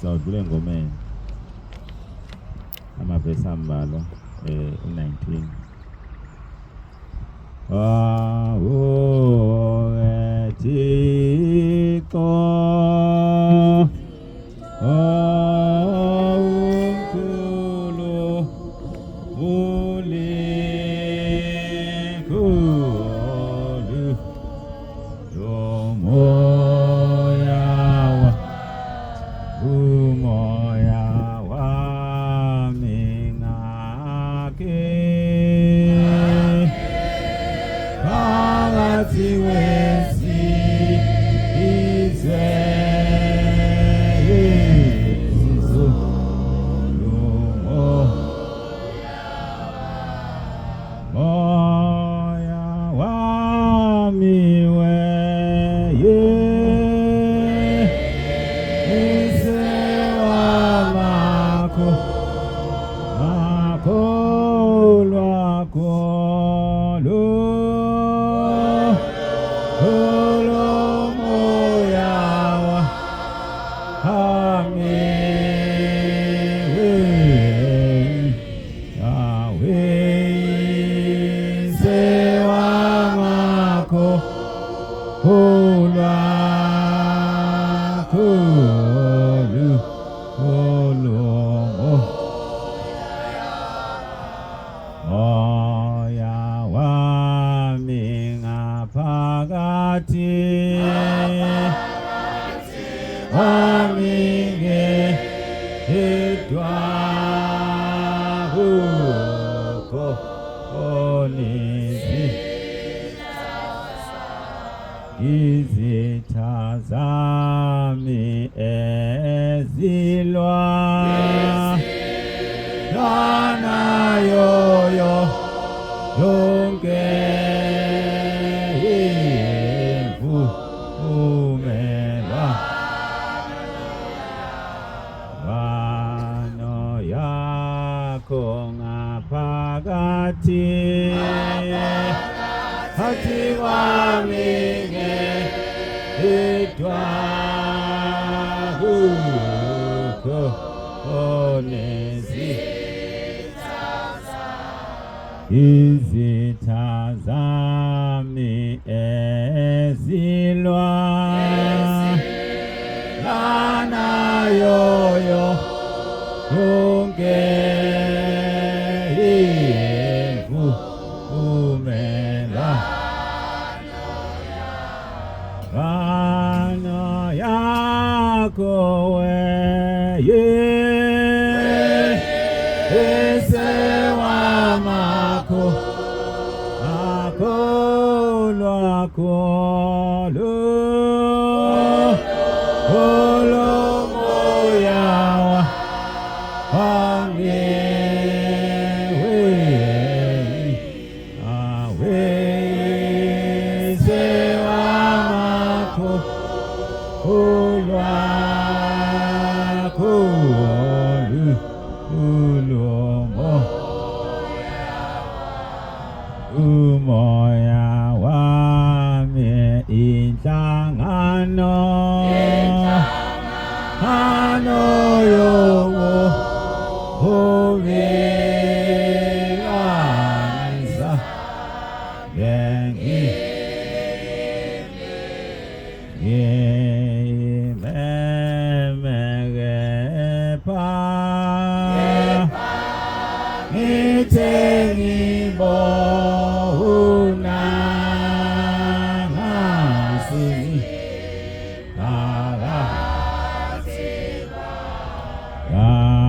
Sawudlula engomeni amavesi ambalwa u19 Thixo omkhulu ulikhulu umoya wami ngake phakathi kwesizwe moya wami weye isewamako makholwakolo moya wami moya wami ngaphakathi wami ngedwa kukho onezi izitha zami ezilwa nayo yonke imvumela wano yakho ngaphakathi hathi wami ngedwa kukho onezi izitha zami ezilwa nayo yonke imvumela wano yakho weye esewamako makholwakolo moya wami esewamako umoya wami inhlangano yokuvilanisa ngimemekepha ngithengibona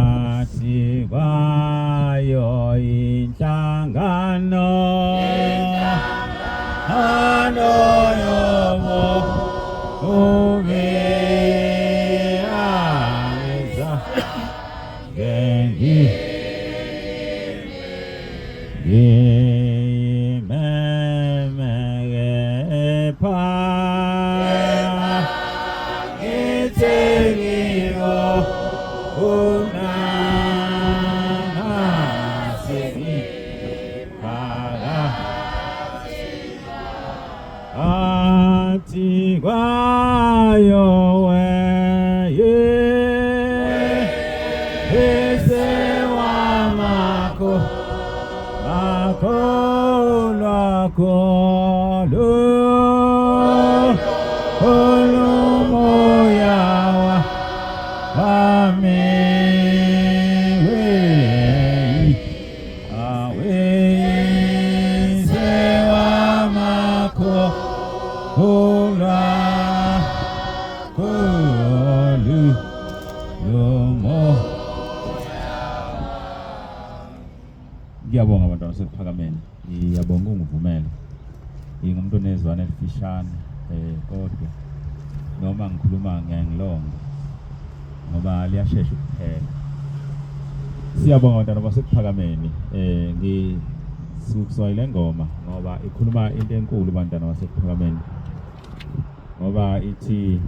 phakathi kwayo inhlangano yokuvilanisa ngimemekepha ngithengibona phakathi kwayo makhulu olomoya wami Ngiyabonga abantwana basekuphakameni. Ngiyabonga ungivumela. Ngingumuntu onezwana elifishane kodwa noma ngikhuluma ngiyangilonga ngoba liyashesha ukuphela. Siyabonga abantwana basekuphakameni. Ngisukuswa ile ngoma ngoba ikhuluma into enkulu abantwana basekuphakameni. Ngoba ithi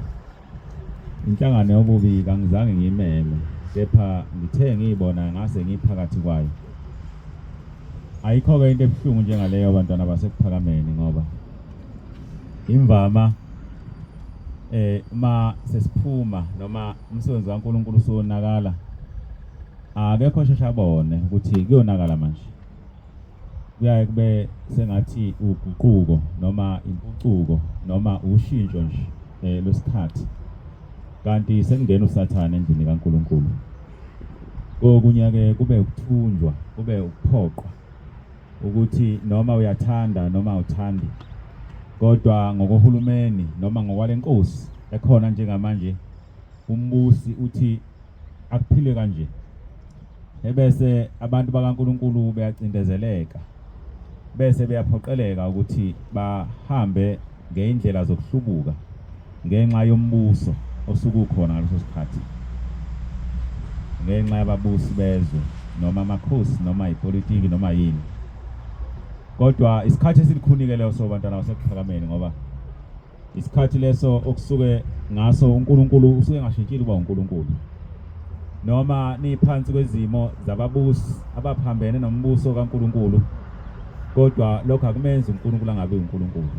inhlangano yobubi kangizange ngimeme kepha ngithe ngiyibona ngase ngiphakathi kwayo. Ayikho-ke into ebuhlungu njengaleyo abantwana basekuphakameni ngoba imvama ma sesiphuma noma umsebenzi kaNkulunkulu usonakala akekho shesha abone ukuthi kuyonakala manje. Kuyaye kube sengathi uguquko noma impucuko noma ushintsho nje lwesikhathi kanti sekungena usathane endlini kaNkulunkulu. Kokunye-ke kube ukuthunjwa kube ukuphoqwa ukuthi noma uyathanda noma awuthandi kodwa ngokuhulumeni noma ngokwale nkosi ekhona njengamanje umbusi uthi akuphile kanje ebese abantu bakaNkulunkulu beyacindezeleka bese beyaphoqeleka ukuthi bahambe ngeindlela zokuhlubuka ngenxa yombuso osuku khona ngaleso sikhathi ngenxa yababusi bezwe noma amakhosi noma ipolitiki noma yini. Kodwa isikhathi esilikhunike leso abantwana basekuphakameni ngoba isikhathi leso okusuke ngaso uNkulunkulu usuke ngashintshile uba uNkulunkulu. Noma niphansi kwezimo zababusi abaphambene nombuso kaNkulunkulu kodwa lokho akumenzi uNkulunkulu angabe uNkulunkulu.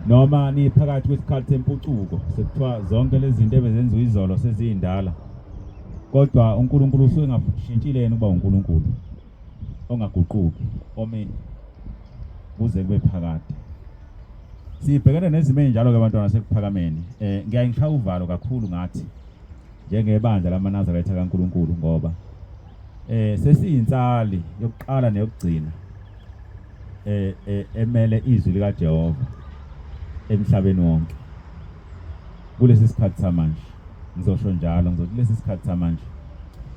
Noma niphakathi kwesikhathi sempucuko sekuthiwa zonke lezi zinto ebezenziwa izolo seziyindala kodwa uNkulunkulu usuke ngashintshile yena uba uNkulunkulu ongaguquki ome kuze kube phakade. Sibhekene nezimo ezinjalo ke abantwana basekuphakameni. Ngiyangishaya uvalo kakhulu ngathi njengebandla lamaNazaretha kaNkulunkulu ngoba sesiyintsali yokuqala neyokugcina emele izwi lika Jehova emhlabeni wonke. Kulesi sikhathi samanje ngizosho njalo ngizothi lesi sikhathi samanje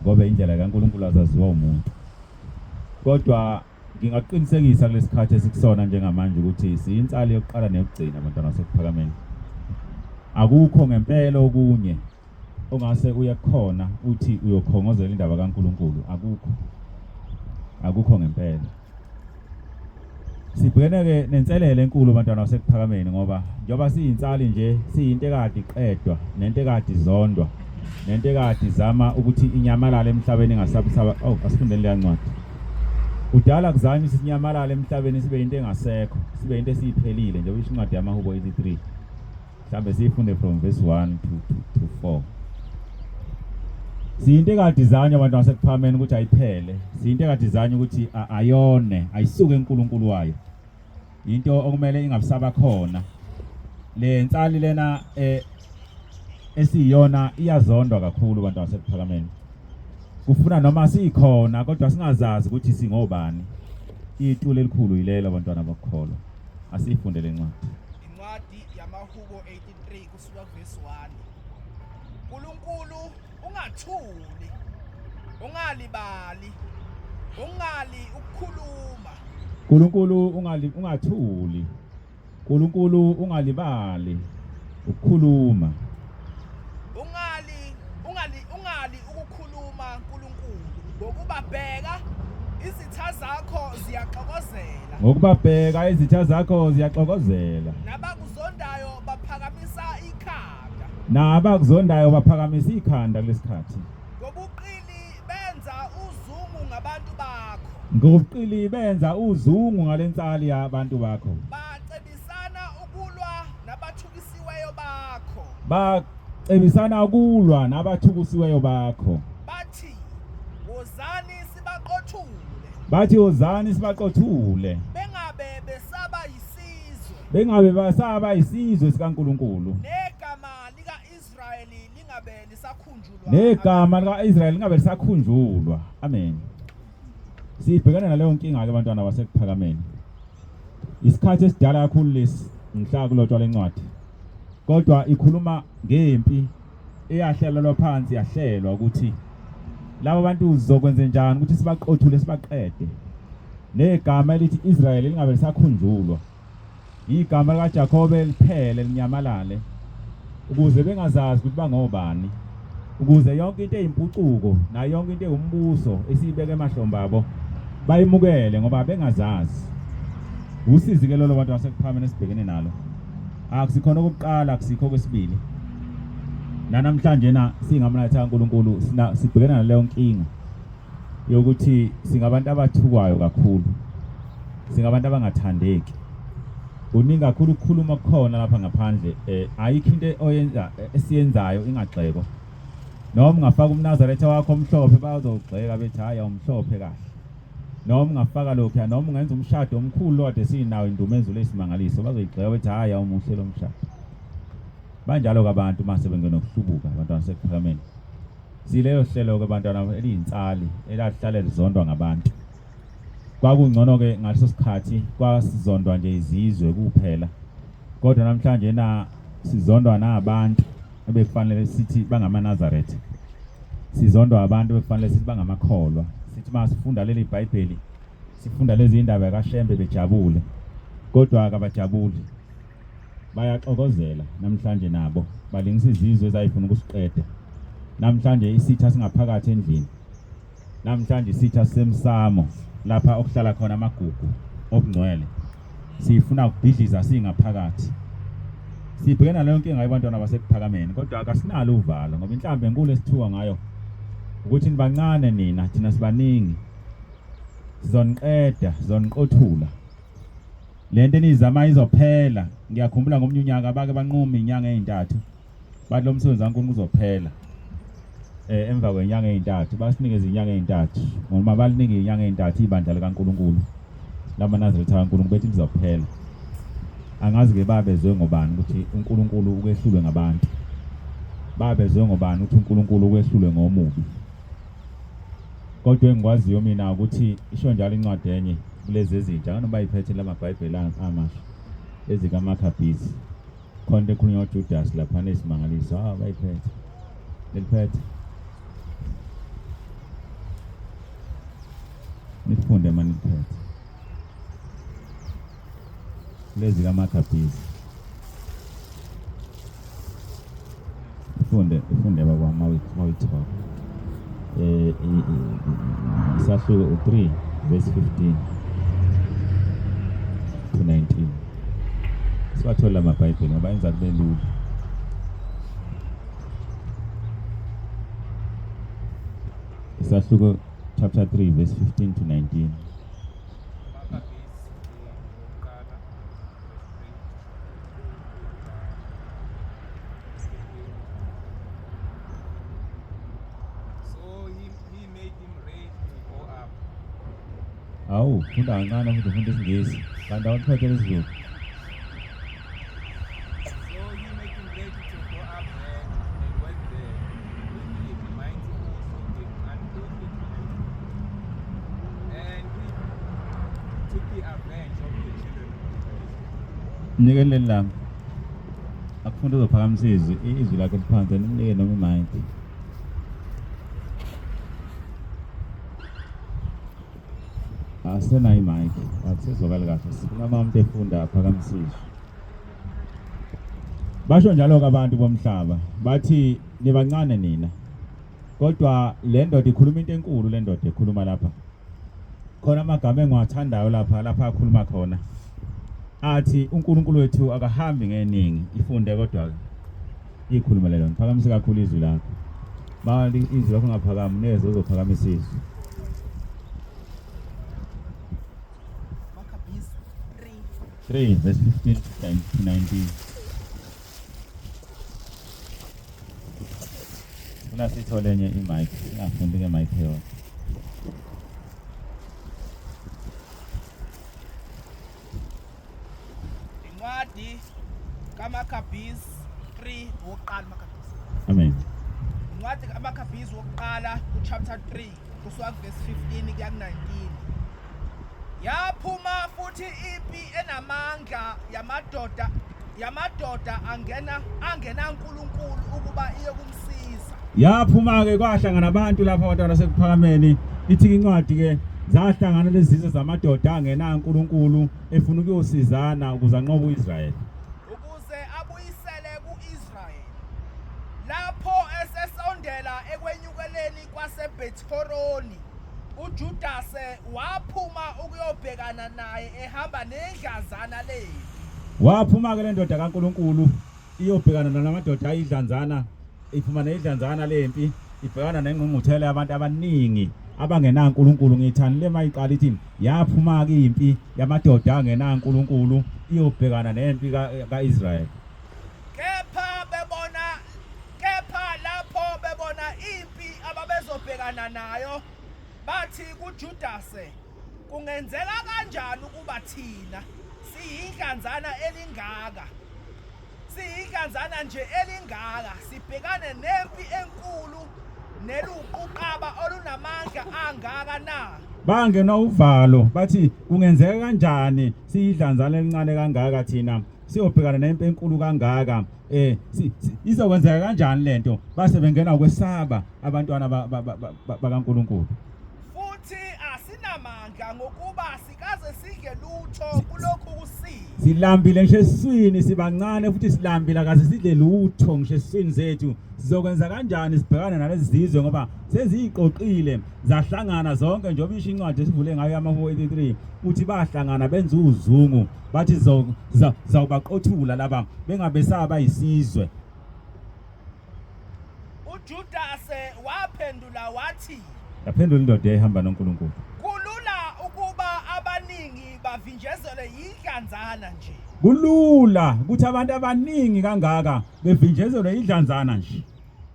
ngoba indlela kaNkulunkulu azaziwa umuntu. Kodwa ngingaqinisekisa kulesi sikhathi esikusona njengamanje ukuthi siyintsali yokuqala neyokugcina abantwana basekuphakameni. Akukho ngempela okunye ongase uye khona uthi uyokhongozela indaba kaNkulunkulu. Akukho ngempela. Sibhekene-ke nenselele enkulu abantwana basekuphakameni ngoba njengoba siyintsali nje siyinto ekade iqedwa nento ekade izondwa nento ekade izama ukuthi inyamalale emhlabeni engasabisaba. Asifundeni le ncwadi. Kudala kuzanywa sinyamalale emhlabeni sibe into engasekho sibe into esiphelile njengoba isho incwadi yamaHubo 83 mhlambe sifunde from verse 1 to 4. Siyinto ekade izanywa abantu basekuphakameni ukuthi ayiphele. Siyinto ekade izanywa ukuthi ayone ayisuke uNkulunkulu wayo. Into okumele ingabisaba khona. Le ntsali lena esiyona iyazondwa kakhulu abantu basekuphakameni. Kufuna noma sikhona kodwa singazazi ukuthi singobani. Itulo elikhulu yilelo abantwana bakholwa. Asifunde le ncwadi. Incwadi yamaHubo 83 kusuka verse 1. uNkulunkulu ungathuli, ungalibali, ungali ukukhuluma. uNkulunkulu ungathuli. uNkulunkulu ungalibali ukukhuluma. Ungali ukukhuluma uNkulunkulu. Ngokubabheka izitha zakho ziyaxokozela. Ngokubabheka izitha zakho ziyaxokozela. Nabakuzondayo baphakamisa ikhanda. Nabakuzondayo baphakamisa ikhanda kulesikhathi. Ngobuqili benza uzungu ngabantu bakho. Ngobuqili benza uzungu ngalentsali yabantu bakho. Bacebisana ukulwa nabathukisiweyo bakho. Bacebisana ukulwa nabathukisiweyo bakho. Bathi wozani sibaqothule. Bathi wozani sibaqothule. Bengabe bengabe basaba isizwe sikaNkuluNkulu negama lika-Israyeli lingabe lisakhunjulwa. negama likaIsrael lingabe lisakhunjulwa. Amen. Sibhekana naleyo nkinga ke bantwana basekuphakameni. Isikhathi esidala kakhulu lesi ngihlaka kulotshwa lencwadi. Kodwa ikhuluma ngempi eyahlelwa phansi yahlelwa ukuthi labo bantu uzokwenza njani ukuthi sibaqothule sibaqede. Negama elithi Israel lingabe lisakhunjulwa. Igama likaJakobe liphele linyamalale ukuze bengazazi ukuthi bangobani. Ukuze yonke into eyimpucuko na yonke into eyumbuso esibeke emahlombe abo bayimukele ngoba bengazazi. Usizi ke lolo bantu basekuphameni esibhekene nalo. Akusikhona okokuqala akusikho kwesibili. Namhlanje singamnatha kaNkuluNkulu sibhekena naleyo nkinga yokuthi singabantu abathukwayo kakhulu. Singabantu abangathandeki. Uningi kakhulu ukukhuluma khona lapha ngaphandle ayikho into oyenza esiyenzayo ingagxeko. Noma ungafaka umNazaretha wakho omhlophe bazogxeka bethi hayi umhlophe kahle. Noma ungafaka lokho noma ungenza umshado omkhulu lode sinawo indumenzo lesimangaliso bazoyigxeka bethi hayi umuhle lo mshado. Banjalo kabantu mase bengena ukuhlubuka abantwana sekuphakameni. Sileyo hlelo ke bantwana eliyinsali elahlale lizondwa ngabantu. Kwakungcono ke ngaleso sikhathi kwasizondwa nje izizwe kuphela. Kodwa namhlanje sizondwa nabantu ebekufanele sithi bangamaNazaretha. Sizondwa abantu bekufanele sithi bangamakholwa. Sithi masifunda leli iBhayibheli sifunda lezi indaba kaShembe bejabule. Kodwa akabajabuli. Bayaxokozela namhlanje nabo balingisa izizwe ezayifuna ukusiqeda. Namhlanje isitha singaphakathi endlini. Namhlanje isitha semsamo lapha okuhlala khona amagugu okungcwele. Sifuna ukubhidliza singaphakathi. Sibhekana leyo nkinga yabantwana basekuphakameni kodwa akasinalo uvalo ngoba inhlambe enkulu esithuka ngayo ukuthi nibancane nina thina sibaningi. Sizoniqeda, sizoniqothula. Lento enizama izophela. Ngiyakhumbula ngomnyaka bake banquma inyanga ezintathu. Bathi lo msebenzi kaNkulunkulu uzophela. Emva kwenyanga ezintathu basinikeza inyanga ezintathu. Ngoba balinika inyanga ezintathu ibandla likaNkulunkulu. LamaNazaretha kaNkulunkulu bethi lizophela. Angazi ke babezwe ngobani ukuthi uNkulunkulu ukwehlulwe ngabantu. Babezwe ngobani ukuthi uNkulunkulu ukwehlulwe ngomubi. Kodwa engikwaziyo mina ukuthi isho njalo incwadi enye kulezi ezintsha ngani bayiphethe lamaBhayibheli amasha ezika Maccabees khona ekhulunywa uJudas lapha nesimangaliso bayiphethe liphethe nifunde manje liphethe lezi kaMaccabees ifunde baba mawithola Isahluko 3 verse 15 to 19. Siwathola amaBhayibheli ngoba enza kube lula. Isahluko chapter 3 verse 15 to 19. Awu, funda kancane futhi funda isiNgisi. Kanti awuphethe lesiZulu. So he made him ready to go up there and went there. When he mighty host of him and clothed him. And he took the revenge of the children of Nikelele lami. Akufunda uzophakamisa izwi lakhe liphansi nimnike noma imayiki. Asena imayiki. Akusizokala kahle. Sifuna umuntu efunda aphakamisiswe. Basho njalo kabantu bomhlaba bathi nibancane nina. Kodwa le ndoda ikhuluma into enkulu le ndoda ekhuluma lapha. Khona amagama engiwathandayo lapha akhuluma khona. Athi uNkulunkulu wethu akahambi ngeningi ifunde kodwa ikhuluma lelo ngiphakamise kakhulu izwi lakho. Mali izwi lakho ngaphakama neze uzophakamisa izwi. Maccabees 3 verse 15 to 19. Funa sithole enye imic, singafundi ke mic yona. incwadi kaMagabiyes 3 wokuqala Maccabees. Amen. Incwadi kaMagabiyes wokuqala kuchapter 3 kusuka verse 15 kuya ku 19. Yaphuma futhi impi enamandla yamadoda angena uNkulunkulu ukuba iye kumsiza. Yaphuma ke kwahlangana abantu lapha abantwana basekuphakameni. Ithi incwadi ke zahlangana lezi zizwe zamadoda angena uNkulunkulu efuna ukuyosizana ukuze anqobe uIsrayeli. Ukuze abuyisele kuIsrayeli. Lapho esesondela ekwenyukeleni kwaseBethhoroni, uJudas waphuma ukuyobhekana naye ehamba nedlanzana leyo. Waphuma ke le ndoda kaNkulunkulu iyobhekana nalamadoda ayidlanzana, iphuma nedlanzana lempi, ibhekana nengqungquthela yabantu abaningi abangena uNkulunkulu. Ngithani le mayiqala ithi yaphuma ke impi yamadoda angena uNkulunkulu iyobhekana nempi kaIsrayeli. Kepha lapho bebona impi ababezobhekana nayo, bathi kuJudas, kungenzeka kanjani ukuba thina siyidlanzana nje elingaka sibhekane nempi enkulu neluqaba olunamandla angaka na? Bangena uvalo bathi kungenzeka kanjani siyidlanzana elincane kangaka thina siyobhekana nempi enkulu kangaka, izokwenzeka kanjani lento? Base bengena ukwesaba abantwana bakaNkulunkulu. Futhi asinamandla ngokuba sikaze sidle lutho kulokhu kusiza. Silambile ngisho esiswini, sibancane futhi silambile akaze sidle lutho ngisho esiswini zethu. Sizokwenza kanjani sibhekane nalezi zizwe ngoba seziqoqile zahlangana zonke njengoba isho incwadi esivule ngayo ama-483 uthi bahlangana benza uzungu bathi zawubaqothula laba bengabesaba isizwe. uJudas waphendula wathi, Yaphendula indoda ehamba noNkulunkulu. kulula ukuba abaningi bavinjezelwe yidlanzana nje. Kulula ukuthi abantu abaningi kangaka bevinjezelwe idlanzana nje.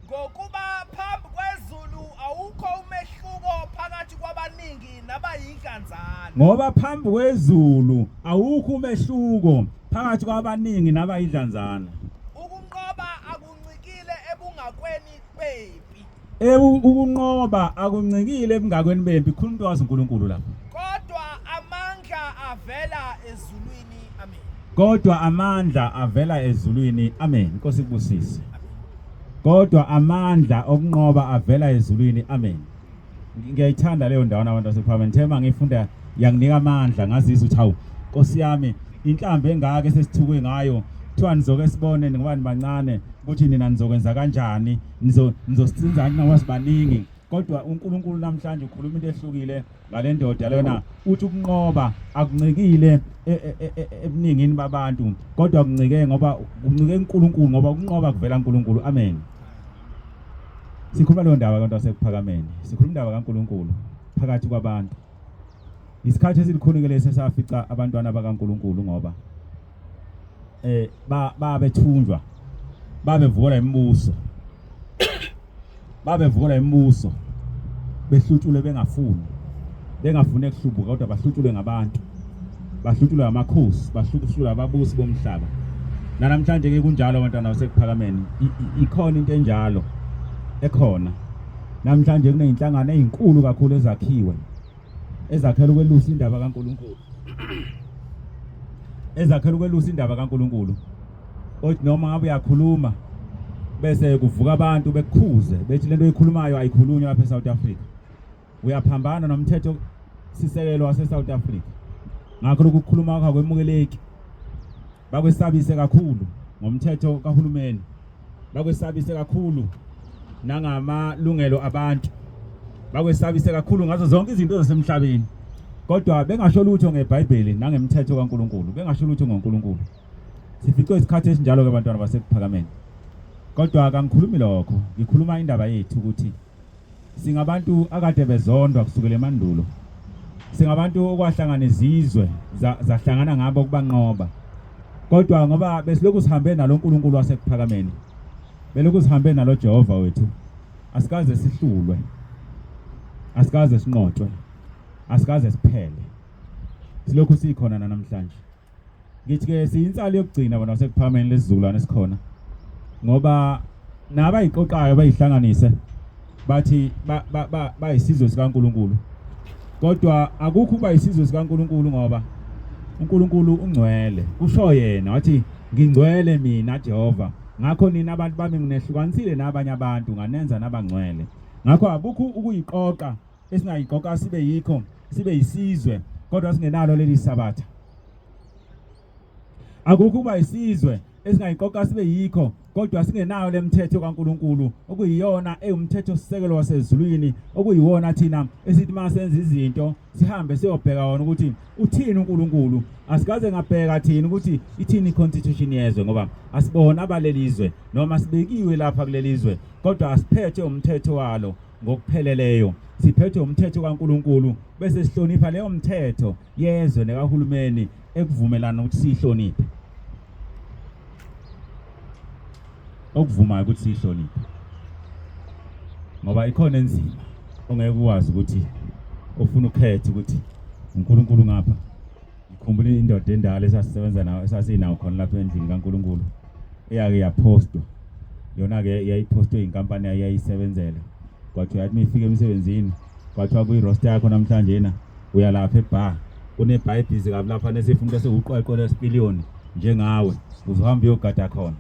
Ngokuba phambi kwezulu awukho umehluko phakathi kwabaningi nabayidlanzana. Ngoba phambi kwezulu awukho umehluko phakathi kwabaningi nabayidlanzana. Ukunqoba akuncikile ebungakweni bempi, Ukunqoba akuncikile ebungakweni bempi. Khuluma into wazi uNkulunkulu lapho. kodwa amandla avela ezulwini. Amen. Kodwa amandla avela ezulwini. Amen. Inkosi ikubusise. Kodwa amandla okunqoba avela ezulwini. Amen. Ngiyayithanda leyo ndawo nabantu basephakameni. Thema ngifunda yanginika amandla ngazizwa ukuthi hawu Nkosi yami inhlambi engaka esesithukwe ngayo kuthiwa nizoke sibone ngobani bancane ukuthi nina nizokwenza kanjani, nizosithinza kanjani wasibaningi. Kodwa uNkulunkulu namhlanje ukhuluma into ehlukile ngale ndoda lena, uthi ukunqoba akuncikile ebuningini babantu kodwa kuncike ngoba kuncike uNkulunkulu, ngoba ukunqoba kuvela uNkulunkulu. Amen. Sikhuluma lo ndaba abantu basekuphakameni, sikhuluma indaba kaNkulunkulu phakathi kwabantu. Isikhathi esilikhulu ke lesi safica abantwana bakaNkulunkulu ngoba babethunjwa, babevula imibuso, behlutshulwe bengafuni ukuhlubuka kodwa bahlutshulwe ngabantu, bahlutshulwe amakhosi, bahlutshulwe ababusi bomhlaba. Namhlanje ke kunjalo abantwana basekuphakameni, ikhona into enjalo ekhona. Namhlanje kuneyinhlangano ezinkulu kakhulu ezakhela ukwelusa indaba kaNkulunkulu. Ezakhela ukwelusa indaba kaNkulunkulu. Othi noma ngabe uyakhuluma bese kuvuka abantu bekukhuze bethi lento oyikhulumayo ayikhulunywa lapha eSouth Africa. Uyaphambana nomthetho sisekelo waseSouth Africa. Ngakho ukukhuluma kwakho akwemukeleki. Bakwesabise kakhulu ngomthetho kahulumeni. Bakwesabise kakhulu nangamalungelo abantu. Bakwesabise kakhulu ngazo zonke izinto zasemhlabeni. Kodwa bengasho lutho ngeBhayibheli nangemthetho kaNkulunkulu, bengasho lutho ngoNkulunkulu. Sifice isikhathi esinjalo ke abantwana basekuphakameni. Kodwa akangikhulumi lokho, ngikhuluma indaba yethu ukuthi singabantu akade bezondwa kusukela emandulo. Singabantu okwahlangana izizwe zahlangana ngabo kubanqoba. Kodwa ngoba besilokhu sihambe nalo uNkulunkulu wasekuphakameni, belokhu sihambe nalo Jehova wethu, asikaze sihlulwe, asikaze sinqotshwe, asikaze siphele. Silokhu sikhona namhlanje. ngithi ke siyinsalo yokugcina bona sekuphameni lesizulwane esikhona ngoba nabayiqoqayo bayihlanganise bathi bayisizwe sikaNkuluNkulu kodwa akukho kuba isizwe sikaNkuluNkulu ngoba uNkulunkulu ungcwele kusho yena wathi ngingcwele mina Jehova ngakho nina abantu bami nginehlukanisile nabanye abantu nganenza nabangcwele ngakho abukho ukuyiqoqa esingayiqoqa sibe yikho sibe yisizwe kodwa singenalo leli sabatha akukho kuba isizwe esingayiqoqa sibe yikho kodwa singenayo lemithetho kaNkuluNkulu okuyiyona eyumthetho sisekelo wasezulwini okuyiwona thina esithi masenza izinto sihambe siyobheka wona ukuthi uthini uNkulunkulu asikaze ngabheka thina ukuthi ithini iconstitution yezwe ngoba asibona abalelizwe noma sibekiwe lapha kulelizwe kodwa asiphethe umthetho walo ngokupheleleyo siphethe umthetho kaNkuluNkulu bese sihlonipha leyo mthetho yezwe nekahulumeni ekuvumelana ukuthi sihloniphe okuvumayo ukuthi sihloniphe ngoba ikhona enzima ongeke ukwazi ukuthi ufuna ukhethe ukuthi uNkulunkulu ngapha ngikhumbula indoda endala esasisebenza nayo esasinayo khona lapha endlini kaNkulunkulu eyake yapostwa yona ke yayipostwe inkampani yayisebenzela kwathi yathi mifike emsebenzini kwathiwa kuyiroster yakho namhlanje na uya lapha ebar kunebhayibhisi kabi lapha nesifuna bese uqweqwe lesipiliyoni njengawe uzohamba uyogada khona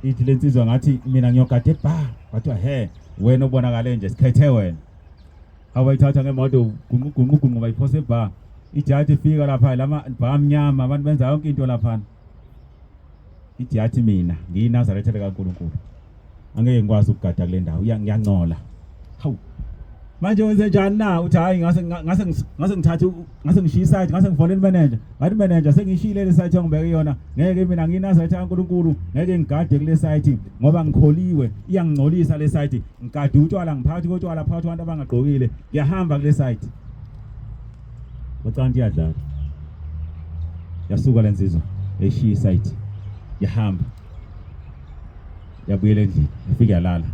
ithi lensizwa ngathi mina ngiyogada ebar kwathiwa he wena ubonakale nje sikhethe wena awayithatha ngemoto gunqu bayiphose ebar ijaji ifika lapha lama bhamnyama abantu benza yonke into lapha ithi yathi mina ngiyinazaretha likaNkulunkulu angeke ngikwazi ukugada kule ndawo ngiyangcola hawu manje wenze njani na uthi hayi ngase ngithathe ngase ngishiya isite ngase ngifonele manager ngathi manager sengishiyile le site ngibeke yona ngeke mina ngiyinazaretha kaNkulunkulu ngeke ngigade kule site ngoba ngikholiwe iyangingcolisa le site ngigade utshwala ngiphathi kotshwala phakathi kwabantu abangaqokile ngiyahamba kule site ucanti yadlala yasuka lensizwa eshiya isite yahamba yabuyela endlini yafika yalala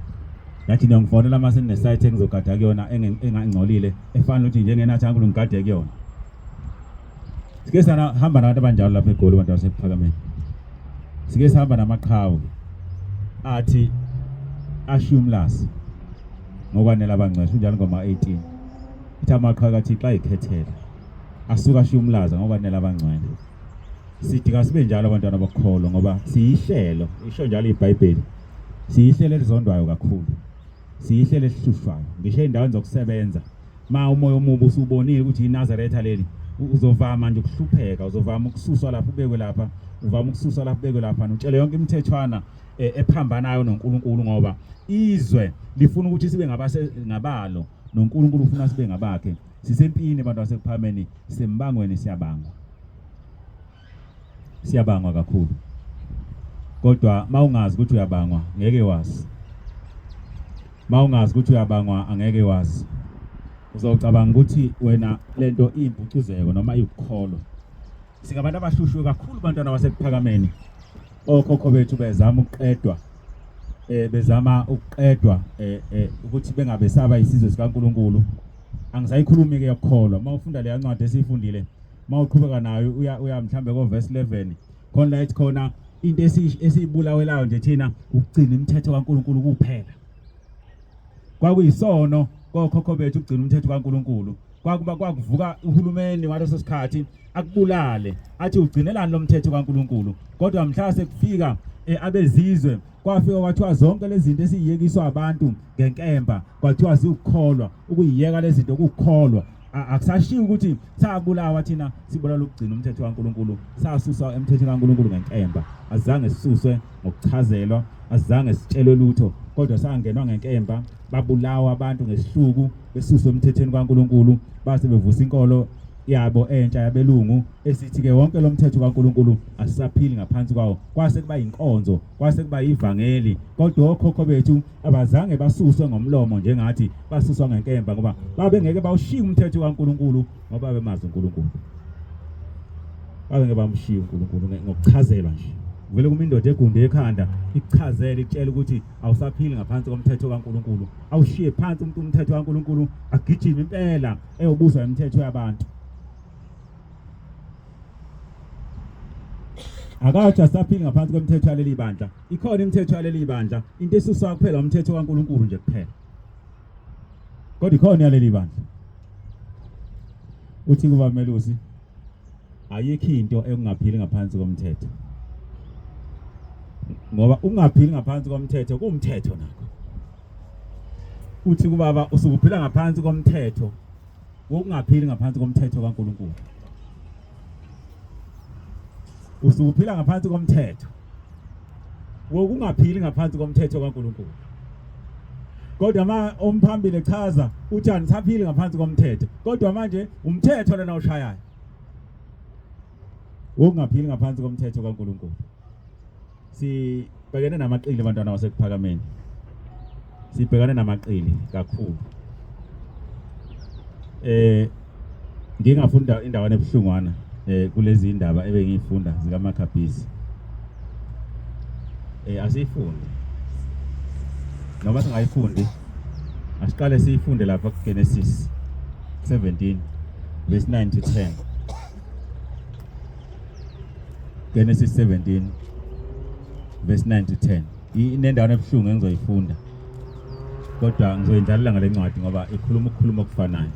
yathi ngifonela mase ne site engizogada kuyona engangcolile efana ukuthi njengenathi ankulu ngigade kuyona sike sana hamba nabantu abanjalo lapha eGoli abantu basephakameni sike sihamba namaqhawe athi ashumlasi ngokwanela abangcwele njalo ngoma 18 ithi amaqhawe athi xa ikhethela asuka ashumlaza ngokwanela abangcwele sithi kasibe njalo abantwana bakholwa ngoba siyihlelo isho njalo iBhayibheli siyihlelo elizondwayo kakhulu siyihlelo esihlushwayo ngisho endaweni zokusebenza ma umoya omubi usubonile ukuthi iNazaretha leli uzovama nje ukuhlupheka uzovama ukususwa lapha ubekwe lapha uvama ukususwa lapha ubekwe lapha utshele yonke imithethwana ephambanayo noNkulunkulu ngoba izwe lifuna ukuthi sibe ngabalo noNkulunkulu ufuna sibe ngabakhe sisempini abantu basekuphameni sembangweni siyabangwa kakhulu kodwa mawungazi ukuthi uyabangwa ngeke wazi mawungazi ukuthi uyabangwa angeke wazi uzocabanga ukuthi wena lento impucuzeko noma iyukholo singabantu abahlushwe kakhulu abantwana basekuphakameni okhokho bethu bezama ukuqedwa ukuthi bengabe saba isizwe sikaNkulunkulu angisayikhulumi ke yokholwa mawufunda le yancwadi esifundile mawuqhubeka nayo uya mhlambe ko verse 11 khona la ethi khona into esiyibulawelayo nje thina ukugcina imithetho kaNkulunkulu kuphela kwakuyisono kokhokho bethu ukugcina umthetho kaNkulunkulu kwakuvuka uhulumeni ngaleso sikhathi akubulale athi ugcinelani lo mthetho kaNkulunkulu kodwa mhla sekufika abezizwe kwafika kwathiwa zonke lezi zinto esiyiyekiswa abantu ngenkemba kwathiwa zikukholwa ukuyiyeka lezi zinto ukukholwa akusashiya ukuthi sabulawa thina sibulala ukugcina umthetho kaNkulunkulu sasuswa emthethweni kaNkulunkulu ngenkemba azange sisuswe ngokuchazelwa azange sitshelwe lutho kodwa sangenwa ngenkemba babulawa abantu ngesihluku besuswe emthethweni kaNkulunkulu base bevusa inkolo yabo entsha yabelungu esithi ke wonke lo mthetho kaNkulunkulu asisaphili ngaphansi kwawo kwase kuba inkonzo kwase kuba ivangeli kodwa okhokho bethu abazange basuswe ngomlomo njengathi basuswa ngenkemba ngoba babengeke bawushiya umthetho kaNkulunkulu ngoba bemazi uNkulunkulu babengeke bamshiya uNkulunkulu ngokuchazelwa nje vele kuma indoda egunde ekhanda ikuchazele ikutshela ukuthi awusaphili ngaphansi komthetho kaNkulunkulu awushiye phansi umthetho kaNkulunkulu agijima impela eyobuzwa imithetho yabantu akaja saphili ngaphansi komthetho waleli bandla ikhona imithetho yaleli bandla into esusa kuphela umthetho kaNkuluNkulu nje kuphela kodwa ikhona yaleli bandla uthi kuba Melusi ayikho into engaphili ngaphansi komthetho ngoba ungaphili ngaphansi komthetho kuumthetho nakho uthi kubaba usukuphila ngaphansi komthetho wokungaphili ngaphansi komthetho kaNkuluNkulu usukuphila ngaphansi komthetho wokungaphili ngaphansi komthetho kaNkuluNkulu kodwa omphambili echaza uthi anisaphili ngaphansi komthetho kodwa manje umthetho lona ushayayo wokungaphili ngaphansi komthetho kaNkuluNkulu sibhekene namaqili abantwana basekuphakameni sibhekane namaqili kakhulu ngingafunda indawana ebuhlungwana kulezi indaba ebengiyifunda zika Maccabees asiyifunde noma singayifundi asiqale siyifunde lapha kuGenesis 17 verse 9 to 10 Genesis 17 verse 9 to 10 inendawana ebuhlungu engizoyifunda kodwa ngizoyindlalela ngale ncwadi ngoba ikhuluma ukukhuluma okufanayo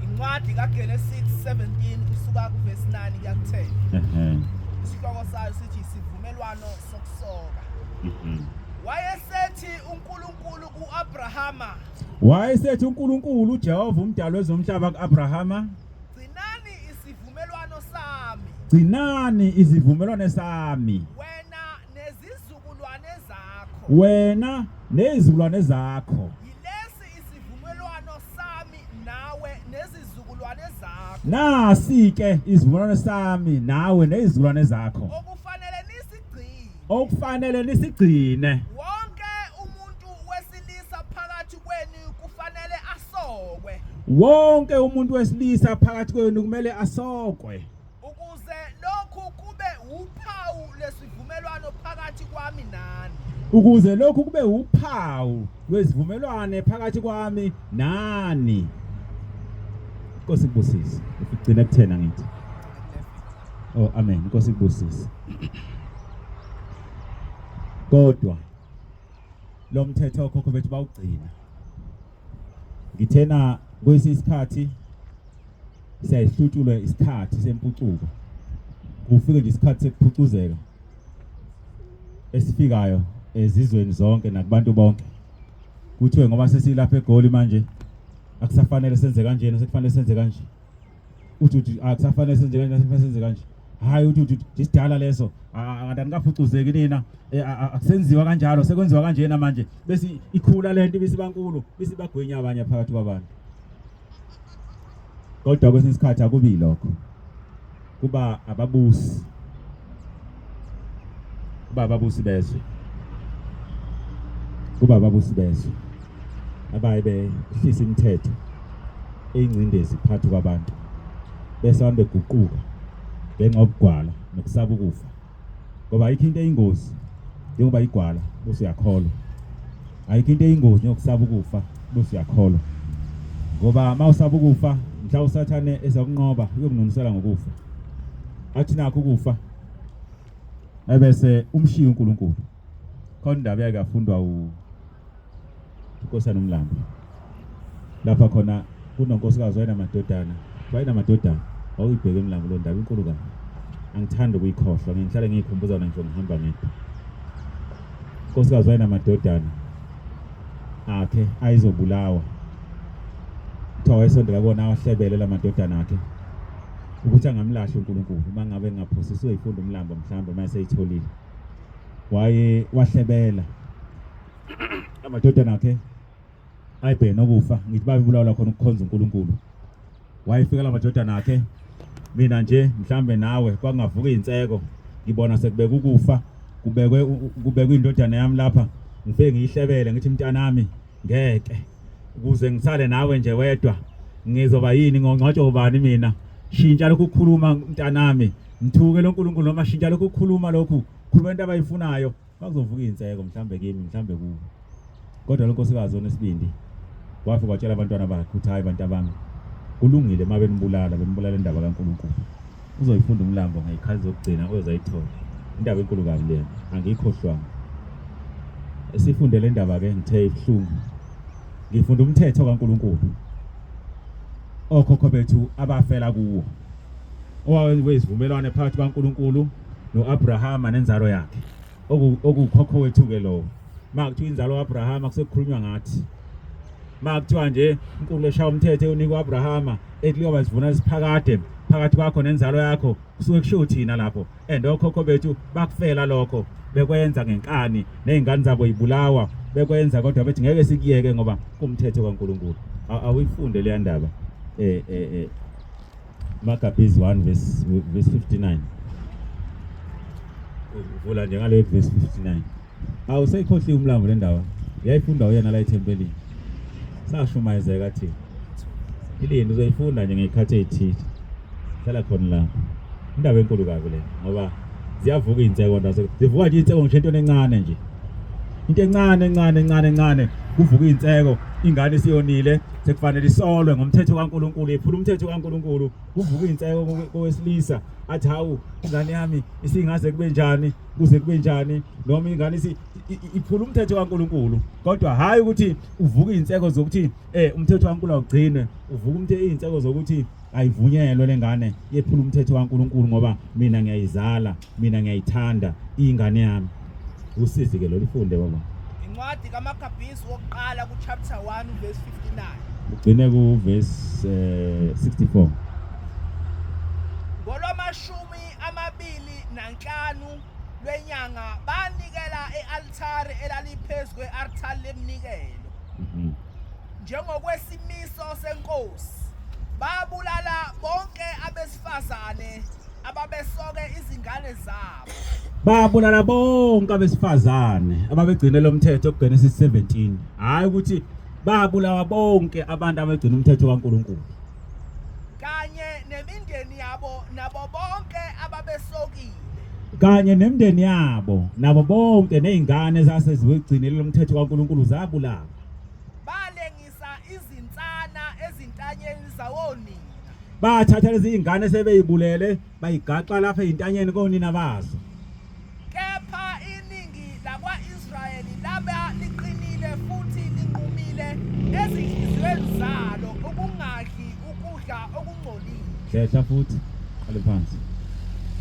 incwadi kaGenesis 17 kusuka kuverse 9 kuya ku10 isihloko sayo sithi isivumelwano sokusoka wayesethi uNkulunkulu kuAbrahama wayesethi uNkulunkulu uJehova umdali wezomhlaba kuAbrahama gcinani izivumelwano sami wena nezizukulwane zakho yilesi isivumelwano sami nawe nezizukulwane zakho nasi-ke izivumelwano sami nawe nezizukulwane zakho okufanele nisigcine wonke umuntu wesilisa phakathi kwenu kufanele asokwe wonke umuntu wesilisa phakathi kwenu kumele asokwe ukuze lokhu kube uphawu lesivumelwano phakathi kwami nani ukuze lokhu kube uphawu lwesivumelwano phakathi kwami nani Nkosi kubusise ugcina kuthena ngithi oh amen Nkosi kubusise kodwa lo mthetho okhokho bethu bawugcina ngithena kwesikhathi siyayihlutshulwe isikhathi sempucuko kufike nje isikhathi sekuphucuzeka esifikayo ezizweni zonke nakubantu bonke kuthiwe ngoba sesilapha eGoli manje akusafanele senze kanjena sekufanele senze kanje uthi akusafanele senze kanje sekufanele senze kanje hayi uthi isidala leso akade ngaphucuzeki nina akusenziwa kanjalo sekwenziwa kanjena manje bese ikhula lento bisibankulu bisibagwinya abanye phakathi kwabantu kodwa kwesinye isikhathi akubi lokho kuba ababusi bezwe kuba ababusi bezwe abaye behlisa imithetho eyingcindezi phakathi kwabantu bese abantu beguquka ngenxa yokugwala nokusaba ukufa ngoba ayikho into eyingozi njengoba igwala bose uyakholwa ayikho into eyingozi njengokusaba ukufa bose uyakholwa ngoba mawusaba ukufa mhla usathane ezakunqoba uyokunonisela ngokufa athi nakho ukufa ebese umshiya uNkulunkulu khona indaba yakafundwa uNkosana uMlambo lapha khona kunonkosikazi wayenamadodana awuyibheke eMlambo lo ndaba inkulu kabi angithanda ukuyikhohlwa ngihlale ngiyikhumbuza nje ngihamba ngedwa unkosikazi wayenamadodana akhe ayizobulawa kuthiwa wayesondela kona awahlebele lamadodana akhe ukuthi angamlahle uNkulunkulu uma ngabe ngaphosiswe ifundo uMlambo mhlawumbe mase eyitholile wahlebela amadodana akhe ayibheke nokufa ngithi babibulawa khona ukukhonza uNkulunkulu wayefika lamadodana akhe mina nje mhlambe nawe kwangavuka inseko ngibona sekubeka ukufa kubekwe indodana yami lapha ngifike ngiyihlebele ngithi mntanami ngeke ukuze ngisale nawe nje wedwa ngizoba yini ngongcwatsho ubani mina shintsha lokhu ukukhuluma mntanami mthuke loNkulunkulu noma shintsha lokhu ukukhuluma lokhu khuluma into abayifunayo bakuzovuka inseko mhlambe kimi mhlambe kuwe kodwa lo nkosikazi onesibindi wafika watshela abantwana bakhe ukuthi hayi bantu abami kulungile mabe nibulala bembulala indaba kaNkulunkulu uzoyifunda umlambo ngayikhazi zokugcina oyozayithola indaba enkulu kabi le angikhohlwanga esifundele indaba ke ngithe ibhlungu ngifunda umthetho kaNkuluNkulu okhokho bethu abafela kuwo owawesivumelwano phakathi kaNkuluNkulu noAbrahama nenzalo yakhe okukhokho wethu ke lo makuthiwa inzalo kaAbrahama kusekukhulunywa ngathi makuthiwa nje uNkulunkulu eshaya umthetho unika uAbrahama ekuyoba sivuna siphakade phakathi kwakho nenzalo yakho kusuke kusho thina lapho okhokho bethu bakufela lokho bekwenza ngenkani nezingane zabo ibulawa bekwenza kodwa bethi ngeke sikiyeke ngoba kumthetho kaNkuluNkulu awifunde le ndaba Maccabees 1 verse 59 uvula nje ngale verse 59 awusayikhohli umlambo le ndaba yayifunda uyena la ethempelini sashumayezeka thina ilini uzoyifunda nje ngekhathi ezithile hlala khona la indaba enkulu kabi le ngoba ziyavuka inseko ndazo zivuka nje inseko ngisho into encane nje into encane kuvuka inseko ingane siyonile sekufanele isolwe ngomthetho kaNkuluNkulu ephula umthetho kaNkuluNkulu kuvuka inseko kowesilisa athi hawu ingane yami isingaze kube njani kuze kube njani noma ingane iphula umthetho kaNkuluNkulu kodwa hayi ukuthi uvuka inseko zokuthi umthetho kaNkuluNkulu awugcine uvuka inseko zokuthi ayivunyelwe lengane yephula umthetho kaNkuluNkulu ngoba mina ngiyayizala mina ngiyayithanda ingane yami usizi ke lo lifunde baba incwadi kaMaccabees wokuqala ku chapter 1 verse 59 ugcine ku verse 64 ngolwamashumi amabili nanhlanu lwenyanga banikela ealtare elaliphezu kwealtare lemnikelo njengokwesimiso senkosi babulala bonke abesifazane ababesoke izingane zabo babulala bonke abesifazane ababegcine lo mthetho kuGenesis 17 hayi ukuthi babulawa bonke abantu abagcina umthetho kaNkuluNkulu kanye nemindeni yabo nabo bonke ababesokile kanye nemndeni yabo nabo bonke nezingane zasezigcinile lo mthetho kaNkuluNkulu zabulawa balengisa izinsana ezintanyeni zawonina bathatha lezi ingane sebeyibulele bayigaxa lapha ezintanyeni konina bazo kepha iningi lakwaIsrayeli laba liqinile futhi linqumile ezinhliziyweni zalo ukungadli ukudla okungcolile shesha futhi qale phansi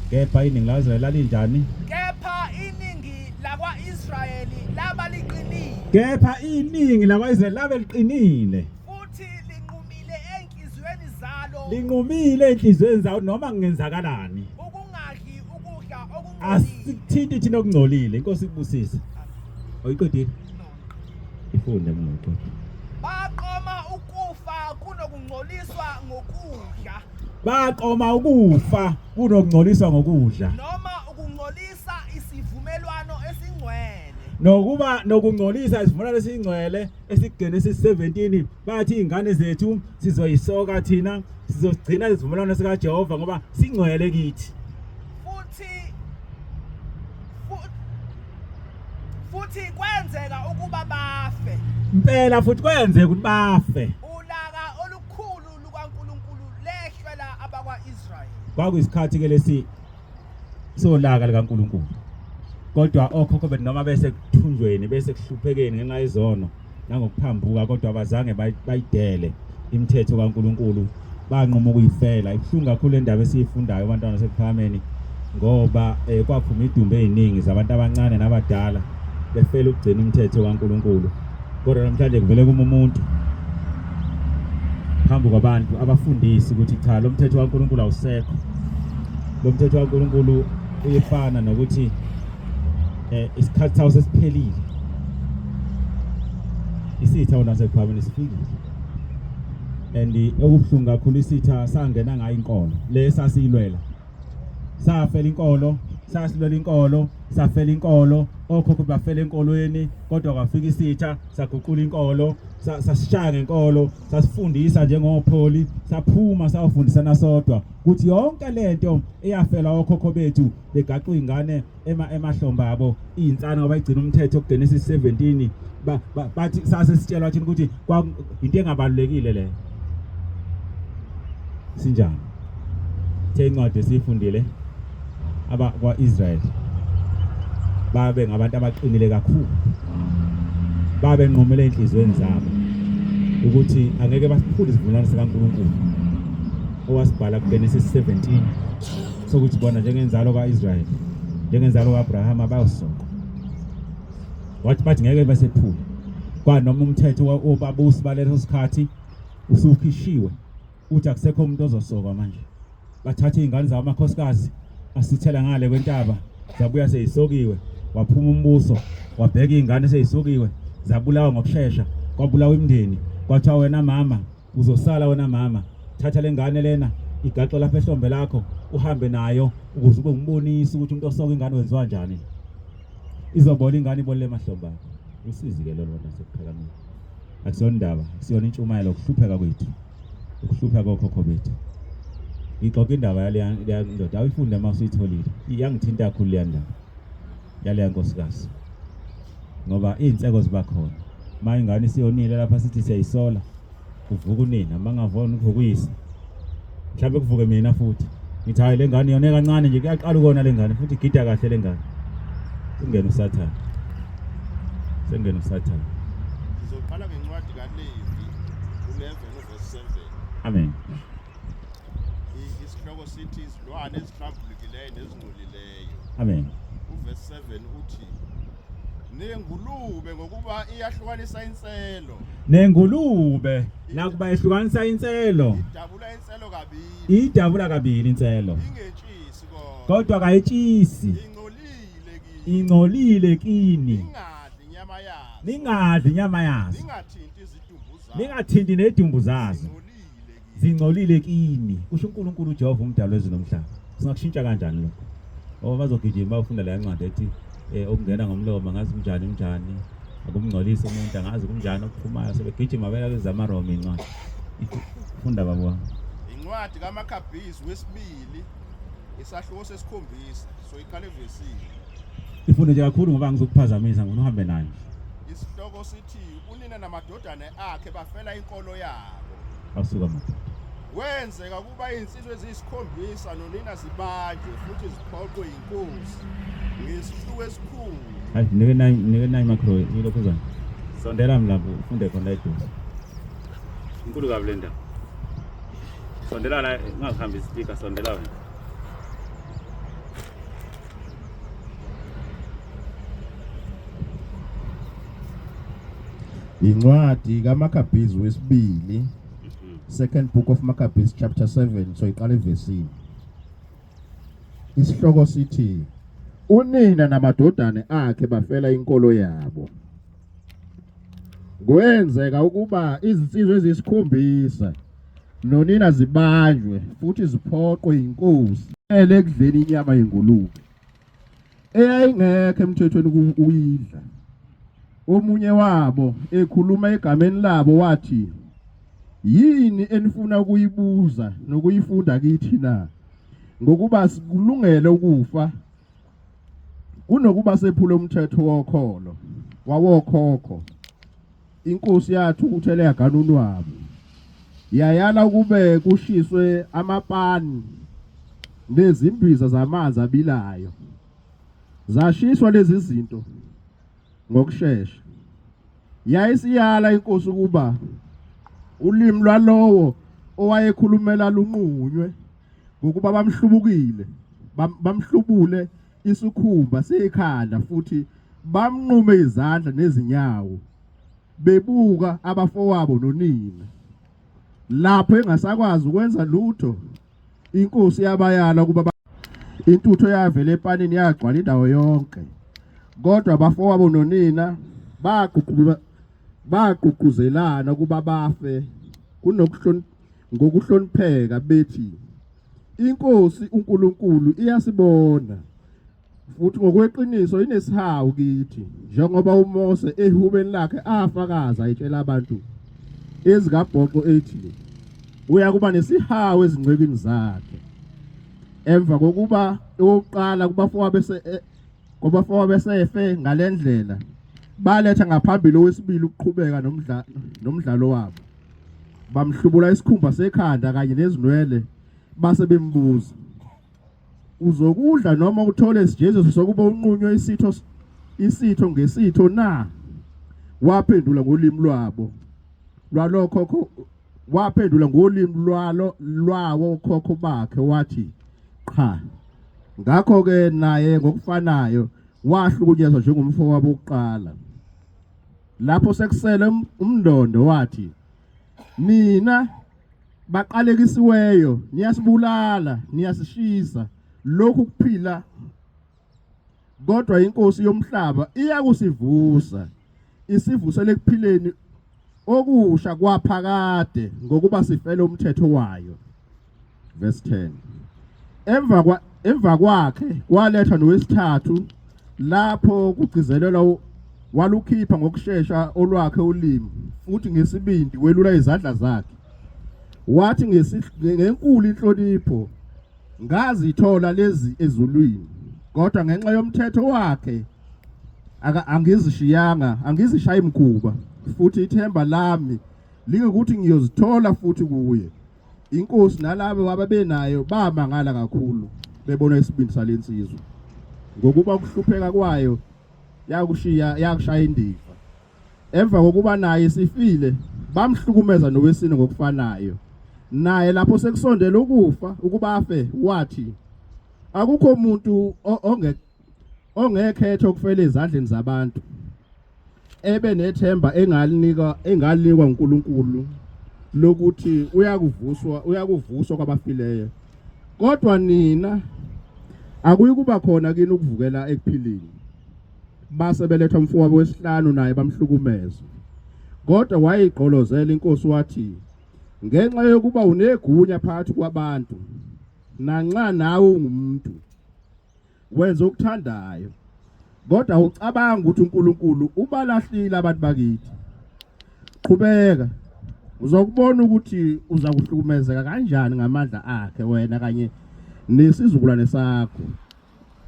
kepha iningi lakwIsrayeli lalinjani kepha iningi lakwaIsrayeli laba liqinile kepha iningi lakwaIsrayeli labe liqinile futhi linqumile enhliziyweni zalo linqumile enhliziyweni zawo noma kungenzakalani ukungadli ukudla okungcolile asithinti thina okungcolile inkosi ikubusise oyiqedile ifunde mngqoqo baqoma ukufa kunokungcoliswa ngokudla baqoma ukufa kunokungcoliswa ngokudla noma ukungcolisa isivumelwano esingcwele nokuba nokungcolisa isivumelwano esingcwele esiGenesis 17 bathi izingane zethu sizoyisoka thina sizogcina isivumelwano sika Jehova ngoba singcwele kithi futhi kwenzeka ukuba bafe impela futhi kwenzeka ukuthi bafe ulaka olukhulu lukaNkuluNkulu lehlela abakwaIsrayeli kwakuyisikhathi ke lesi solaka likaNkuluNkulu kodwa okhokho bethu noma bese kuthunjweni bese kuhluphekeni ngenxa yezono nangokuphambuka kodwa abazange bayidele imithetho kaNkuluNkulu banqoma ukuyifela ibhlungu kakhulu indaba esiyifundayo abantwana basekuphameni ngoba kwaphuma idumbe eziningi zabantu abancane nabadala befela ukugcina umthetho kaNkuluNkulu kodwa namhlanje kuvele kuma umuntu phambi kwabantu abafundisi ukuthi cha lo mthetho kaNkuluNkulu awusekho lo mthetho kaNkuluNkulu uyefana nokuthi isikhathi sawo sesiphelile isitha wona sekuphameni sifikile and okubhlungu kakhulu isitha sangena ngayo inkolo le sasiyilwela safela inkolo sasilwela inkolo safela inkolo okhokho bafela enkolweni kodwa kwafika isitha saguqula inkolo sasishaya ngenkolo sasifundisa njengopholi saphuma sawufundisana sodwa ukuthi yonke lento eyafela okhokho bethu begaqa ingane emahlomba abo insana ngoba igcina umthetho kuGenesis 17 bathi sase sitshelwa thina ukuthi into engabalulekile le sinjani sithe incwadi esifundile kwa-Israel babe ngabantu abaqinile kakhulu, babe nqomele inhlizweni zabo ukuthi angeke basiphule isivumelwano sikaNkulunkulu owasibhala kuGenesis 17 sokuthi bona njengenzalo kaIsrael, njengenzalo kaAbraham abayosoka. Wathi bathi ngeke basephule kwanoma umthetho wobabusi baleso sikhathi usukhishiwe uthi akusekho umuntu ozosoka manje. Bathatha izingane zabo amakhosikazi asithela ngale kwentaba, zabuya seyisokiwe, waphuma umbuso, wabheka izingane seyisokiwe, zabulawa ngokusheshsha, kwabulawa imndeni. Kwathiwa wena mama uzosala, wena mama thatha lengane lena igaxo lapha ehlombe lakho uhambe nayo ukuze ube umbonisa ukuthi umuntu osoka ingane wenziwa kanjani. Izobola ingane ibonile emahlombe akho. Usizi ke lolo nasekuphakameni. Akusiyona indaba, akusiyona intshumayelo ukuhlupheka kwethu, ukuhlupheka kokhokho bethu. Ixoxa indaba yale ndoda ayifunde uma usuyitholile. Iyangithinta kakhulu le ndaba yale nkosikazi, ngoba izinseko ziba khona. Ma ingane isiyonile lapha sithi siyayisola, kuvuka unina, mangavona ukuvukuyisa. Mhlawumbe kuvuke mina futhi. Ngithi hayi le ngane yona kancane nje kuyaqala ukona le ngane futhi igida kahle le ngane. Singena uSathane. Sengena uSathane. Sizoqala ngencwadi kaLevi 11 verse 7. Amen. Isihloko sithi izilwane ezihlambulukileyo nezingcolileyo. Amen. Uverse 7 uthi nengulube ngokuba iyahlukanisa inselo. Nengulube nakuba ehlukanisa inselo. Idabula inselo kabili. Idabula kabili inselo. Ingetshisi Kodwa kayitshisi. Ingcolile kini. Ingadli inyama yazo. Ningadli inyama yazo. Ningathinti izidumbu zazo. Ningathinti nedumbu zazo. Zingcolile kini. Kusho uNkulunkulu uJehova umdali wezulu nomhlaba. Singakushintsha kanjani lokho? Ngoba bazogijima bafunda la incwadi ethi okungena ngomlomo ngazi kunjani akumngcolisa umuntu angazi kunjani okuphumayo sebegijima bela kwezama Roma incwadi. Funda babo. Incwadi kaMakhabhizi wesibili isahluko sesikhombisa so iqale evesini. Ifunde nje kakhulu ngoba ngizokuphazamisa ngifuna uhambe nayo. Isihloko sithi unina namadodana akhe bafela inkolo yabo. Awusuka manje. Wenzeka kuba insizwe ezisikhombisa nonina zibanjwe futhi ziphoqwe inkosi ngesihluko esikhulu. Hayi nike nayi macro yilokho uzana. Sondela mlambo ufunde khona eduze. Inkulu kabi le ndaba. Sondela la ungahambi ispeaker, sondela wena. Incwadi kaMakhabhizi wesibili, second book of Maccabees chapter 7, so iqale evesini. Isihloko sithi unina namadodana akhe bafela inkolo yabo. Kwenzeka ukuba izinsizwe ezisikhombisa nonina zibanjwe futhi ziphoqwe inkosi ekudleni inyama yengulube eyayingekho emthethweni uyidla. Omunye wabo ekhuluma egameni labo wathi, yini enifuna ukuyibuza nokuyifunda kithi na? Ngokuba sikulungele ukufa kunokuba sephule umthetho wokholo wawokhokho. Inkosi yathu uthele yaganunu wabo yayala ukube kushiswe amapani nezimbiza zamanzi abilayo. Zashiswa lezi zinto ngokusheshsha. Yayisiyala inkosi ukuba ulimi lwalowo owayekhulumela lunqunywe ngokuba bamhlubule isikhumba sekhanda futhi bamnqume izandla nezinyawo bebuka abafowabo nonina. Lapho engasakwazi ukwenza lutho, inkosi yabayala ukuba intutho yavela epanini yagcwala indawo yonke. Kodwa abafowabo nonina bagqugquzelana ukuba bafe ngokuhlonipheka bethi, inkosi uNkulunkulu iyasibona futhi ngokweqiniso inesihawu kithi, njengoba uMose ehubeni lakhe afakaza ayitshela abantu ezikabhoqo ethi uyakuba nesihawu ezingcwebini zakhe. Emva kokuba oqala kubafowabo besefe ngalendlela, baletha ngaphambili owesibili ukuqhubeka nomdlalo wabo. Bamhlubula isikhumba sekhanda kanye nezinwele base bembuza, uzokudla noma uthole isijeziso sokuba unqunywe isitho ngesitho na? Waphendula ngolimi lwabo lwalokho, waphendula ngolimi lwawo khokho bakhe wathi, cha. Ngakho ke naye ngokufanayo wahlukunyezwa njengomfowabo wabo wokuqala. Lapho sekusele umndondo wathi, nina baqalekisiweyo niyasibulala niyasishisa lokhu kuphila, kodwa inkosi yomhlaba iyakusivusa isivusele kuphileni okusha kwaphakade ngokuba sifele umthetho wayo. Verse 10. Emva kwakhe waletha nowesithathu lapho kugcizelelwa, walukhipha ngokusheshsha olwakhe ulimi futhi ngesibindi welula izandla zakhe. Wathi ngenkulu inhlonipho, ngazithola lezi ezulwini, kodwa ngenxa yomthetho wakhe angizishayi mkhuba, futhi ithemba lami lingekuthi ngiyozithola futhi kuye. Inkosi nalabo ababenayo bamangala kakhulu bebona isibindi salensizwe, ngokuba ukuhlupheka kwayo yakushaya indiva. Emva kokuba naye sifile bamhlukumeza nowesine ngokufanayo. Naye lapho sekusondela ukufa ukuba afe, wathi, akukho umuntu ongekhetho ukufela ezandleni zabantu ebe nethemba engalinikwa uNkulunkulu lokuthi uyakuvuswa kwabafileyo. Kodwa nina akuyi kuba khona kini ukuvukela ekuphileni. Base beletha umfowabo wesihlanu naye bamhlukumeza. Kodwa wayigqolozela inkosi wathi, ngenxa yokuba unegunya phakathi kwabantu, nanxa nawe ungumuntu, wenza okuthandayo, kodwa ucabanga ukuthi uNkulunkulu ubalahlile abantu bakithi. Qhubeka, uzokubona ukuthi uza kuhlukumezeka kanjani ngamandla akhe wena kanye nesizukulwane sakho.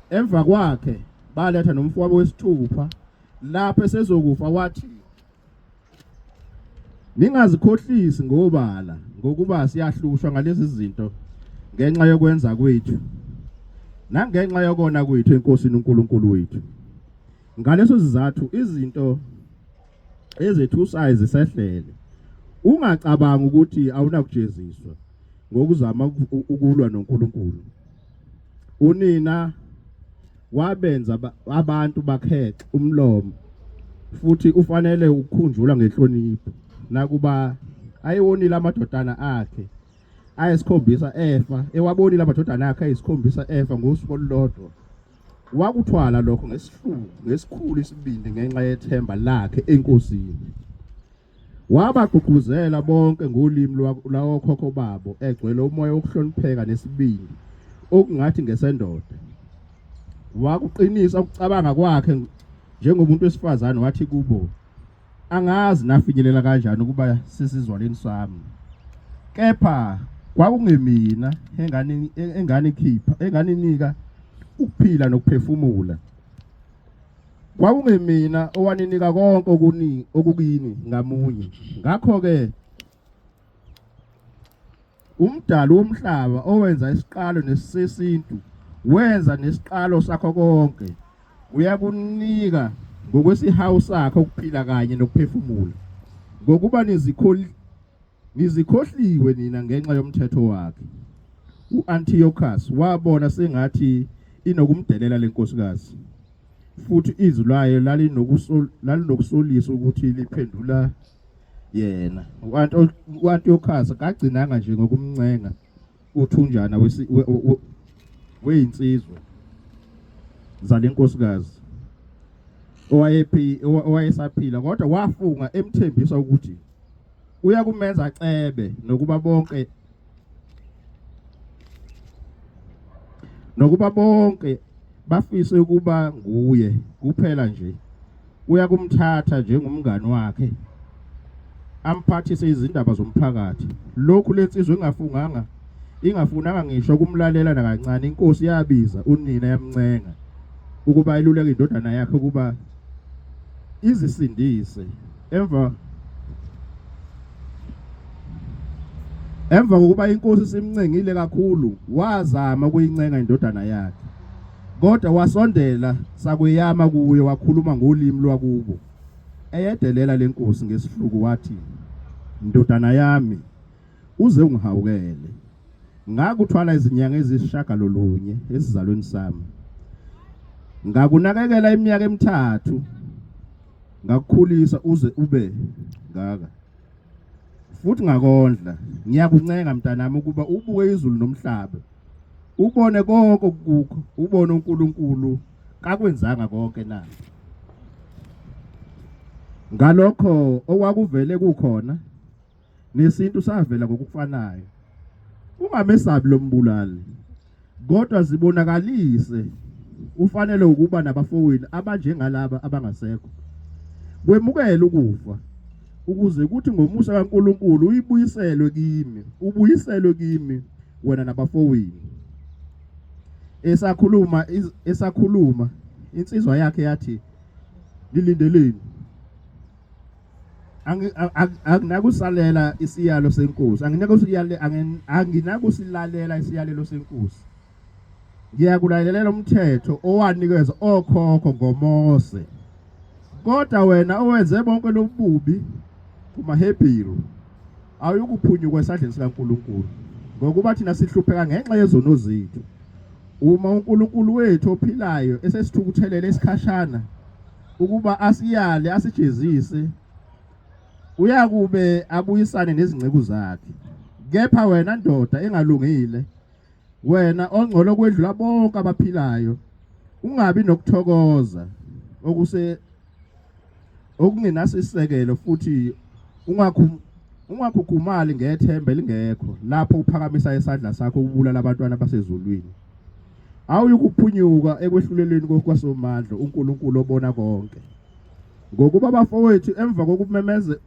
Emva kwakhe baletha nomfowabo wesithupha lapho esezokufa, wathi, ningazikhohlisi ngobala ngokuba siyahlushwa ngalezi zinto ngenxa yokwenza kwethu nangenxa yokona kwethu enkosini uNkulunkulu wethu. Ngaleso sizathu izinto ezethusayo zisehlele. Ungacabanga ukuthi awunakujeziswa ngokuzama ukulwa noNkulunkulu. Unina wabenza abantu bakhexe umlomo, futhi ufanele ukukhunjulwa ngehlonipho. Nakuba ayewonile amadodana akhe ayisikhombisa efa, ewabonile amadodana akhe ayisikhombisa efa ngosuku olulodwa, wakuthwala lokho ngesikhulu isibindi ngenxa yethemba lakhe enkosini. Wabagqugquzela bonke ngolimi lwawokhokho babo, egcwele umoya wokuhlonipheka nesibindi okungathi ngesendoda. Wakuqinisa ukucabanga kwakhe njengomuntu wesifazane, wathi kubo, angazi nafinyelela kanjani ukuba sisizwaleni sami. Kepha kwakungemina enganinika ukuphila nokuphefumula. Kwakungemina owaninika konke okukini ngamunye. Ngakho-ke umdali womhlaba owenza isiqalo nesisesintu wenza nesiqalo sakho konke, uyakunika ngokwesihawu sakho ukuphila kanye nokuphefumula, ngokuba nizikhohliwe nina ngenxa yomthetho wakhe. U-Antiochus wabona sengathi inokumdelela lenkosikazi, futhi izwi layo lalinokusolisa ukuthi liphendula yena. U-Antiochus kagcinanga nje ngokumncenga uthunjana weyinsizwa zalenkosikazi owayesaphila, kodwa wafunga emthembisa ukuthi uyakumenza acebe nokuba bonke bafise ukuba nguye kuphela nje uyakumthatha njengomngani wakhe amphathise izindaba zomphakathi. Lokhu lensizwe ingafunanga ngisho kumlalela nakancane. Inkosi yabiza unina yamncenga ukuba iluleke indodana yakhe ukuba izisindise. Emva kokuba inkosi simncengile kakhulu wazama ukuyincenga indodana yakhe. Kodwa wasondela sakuyama kuye wakhuluma ngolimi lwakubo. Eyedelela lenkosi ngesihluku wathi, "Ndodana yami, uze ungihawukele. Ngakuthwala izinyanga ezisishagalolunye esizalweni sami. Ngakunakekela iminyaka emithathu. Ngakukhulisa uze ube ngaka. Futhi ngakondla, ngiyakuncenga mntanami ukuba ubuke izulu nomhlaba. Ubone konke okukho, ubone uNkulunkulu kakwenzanga konke na." Ngalokho okwakuvele kukhona nesintu savela ngokufanayo. Ungamesabi lo mbulali, kodwa zibonakalise ufanele ukuba nabafowenu abanjengalaba abangasekho. Wemukele ukufa ukuze kuthi ngomusa kaNkulunkulu ubuyiselwe kimi wena nabafowenu. Esakhuluma insizwa yakhe yathi, "Lilindeleni. Anginakusalela isiyalo senkosi. Anginakusilalela isiyalelo senkosi. Ngiyakulalela umthetho owanikeza okhokho ngoMose. Kodwa wena owenze bonke lobubi kumaHebheru awuyukuphunyuka esandleni sikaNkulunkulu, ngokuba thina sihlupheka ngenxa yezono zethu. Uma uNkulunkulu wethu ophilayo esesithukuthelele isikhashana ukuba asiyale asijezise, uyakube abuyisane nezingceku zakhe. Kepha wena ndoda engalungile, wena ongcolo kwedlula bonke abaphilayo, ungabi nokuthokoza okungenasisekelo futhi ungakhukhumali ngethemba lingekho lapho uphakamisa isandla sakho ukubulala abantwana basezulwini. Awuyukuphunyuka ekwehluleleni kwaSomandla uNkulunkulu obona konke. Ngokuba abafowethu emva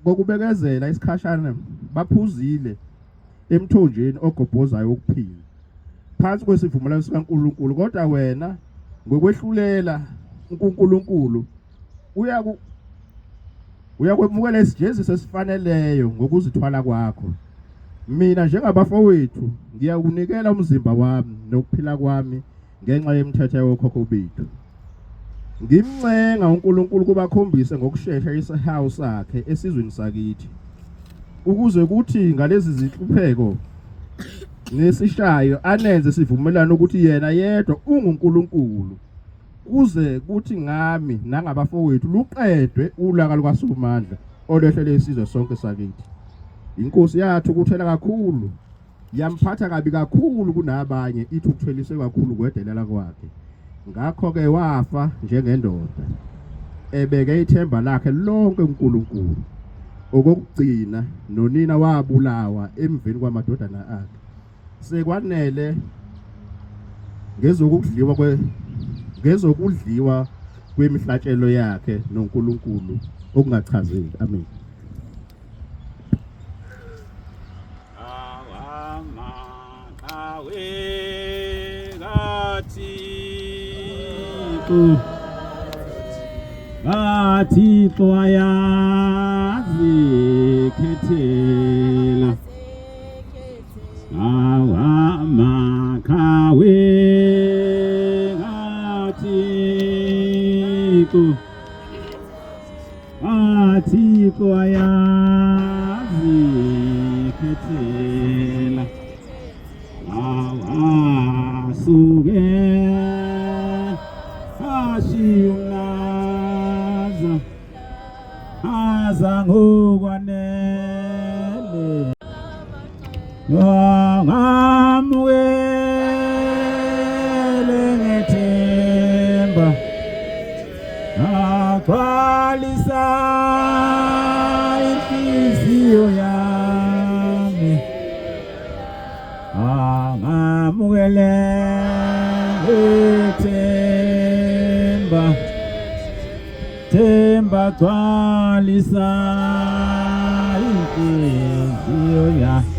kokubekezela isikhashana baphuzile emthonjeni ogobhozayo wokuphila phansi kwesivumelwano sikaNkulunkulu, kodwa wena ngokwehlulela uNkulunkulu uyakwemukela isijeziso esifaneleyo ngokuzithwala kwakho. Mina njengabafowethu ngiyakunikela umzimba wami nokuphila kwami ngenxa yemithetho yokhokho bethu. Ngimncenga uNkulunkulu kubakhombise ngokusheshsha isihawu sakhe esizweni sakithi, ukuze kuthi ngalezi zihlupheko nesishayo anenze sivumelana ukuthi yena yedwa unguNkulunkulu, kuze kuthi ngami nangabafowethu luqedwe ulaka lukaSomandla olwehlele isizwe sonke sakithi. Inkosi yathu ukuthela kakhulu, yamphatha kabi kakhulu kunabanye, ithi ukutheliswe kakhulu kwedelela kwakhe. Ngakho-ke wafa njengendoda, ebeke ithemba lakhe lonke uNkulunkulu. Okokugcina nonina wabulawa emveni kwamadodana akhe. Sekwanele ngezokudliwa kwemihlatshelo yakhe noNkulunkulu okungachazeki. Amen. Athixo ayazikhethela amakhawe Athixo ayazikhethela awasuke ashiyumnaza azangokwanele ngamukele ngethemba agcwalisa inhliziyo yami angamukele ngethemba themba gcwalisa inhliziyo yami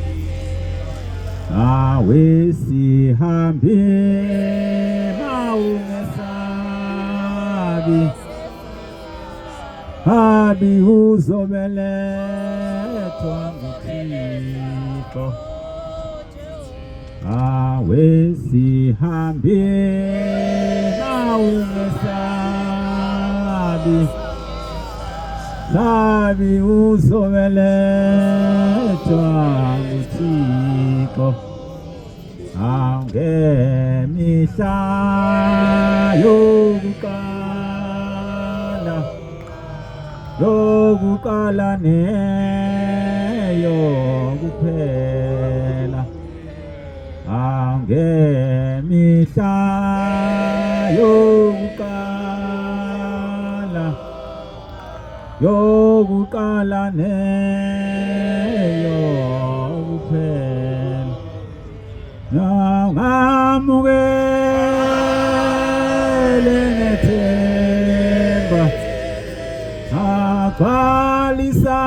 awesihambe mawungesabi habi uzobelethwa nguThixo awesihambi nawungesabi sabi uzobelethwa nguThixo angemihla yokuqala neyokuphela angemihla yokuqala neyokuphela ngamukele nethemba agcwalisa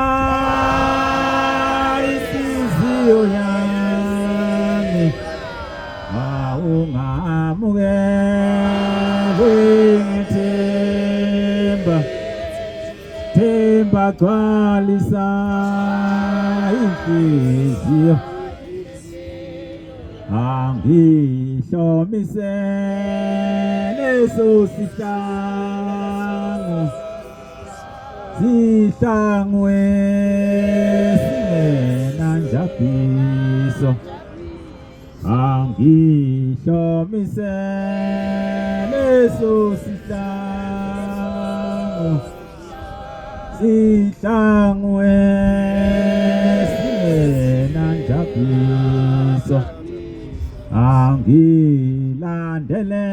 inhliziyo yami ungamukele ngethemba gcwalisa inhliziyo angihlomise leso sihlangu esingenanjabuliso angihlomise leso sihlangu esingenanjabuliso angilandele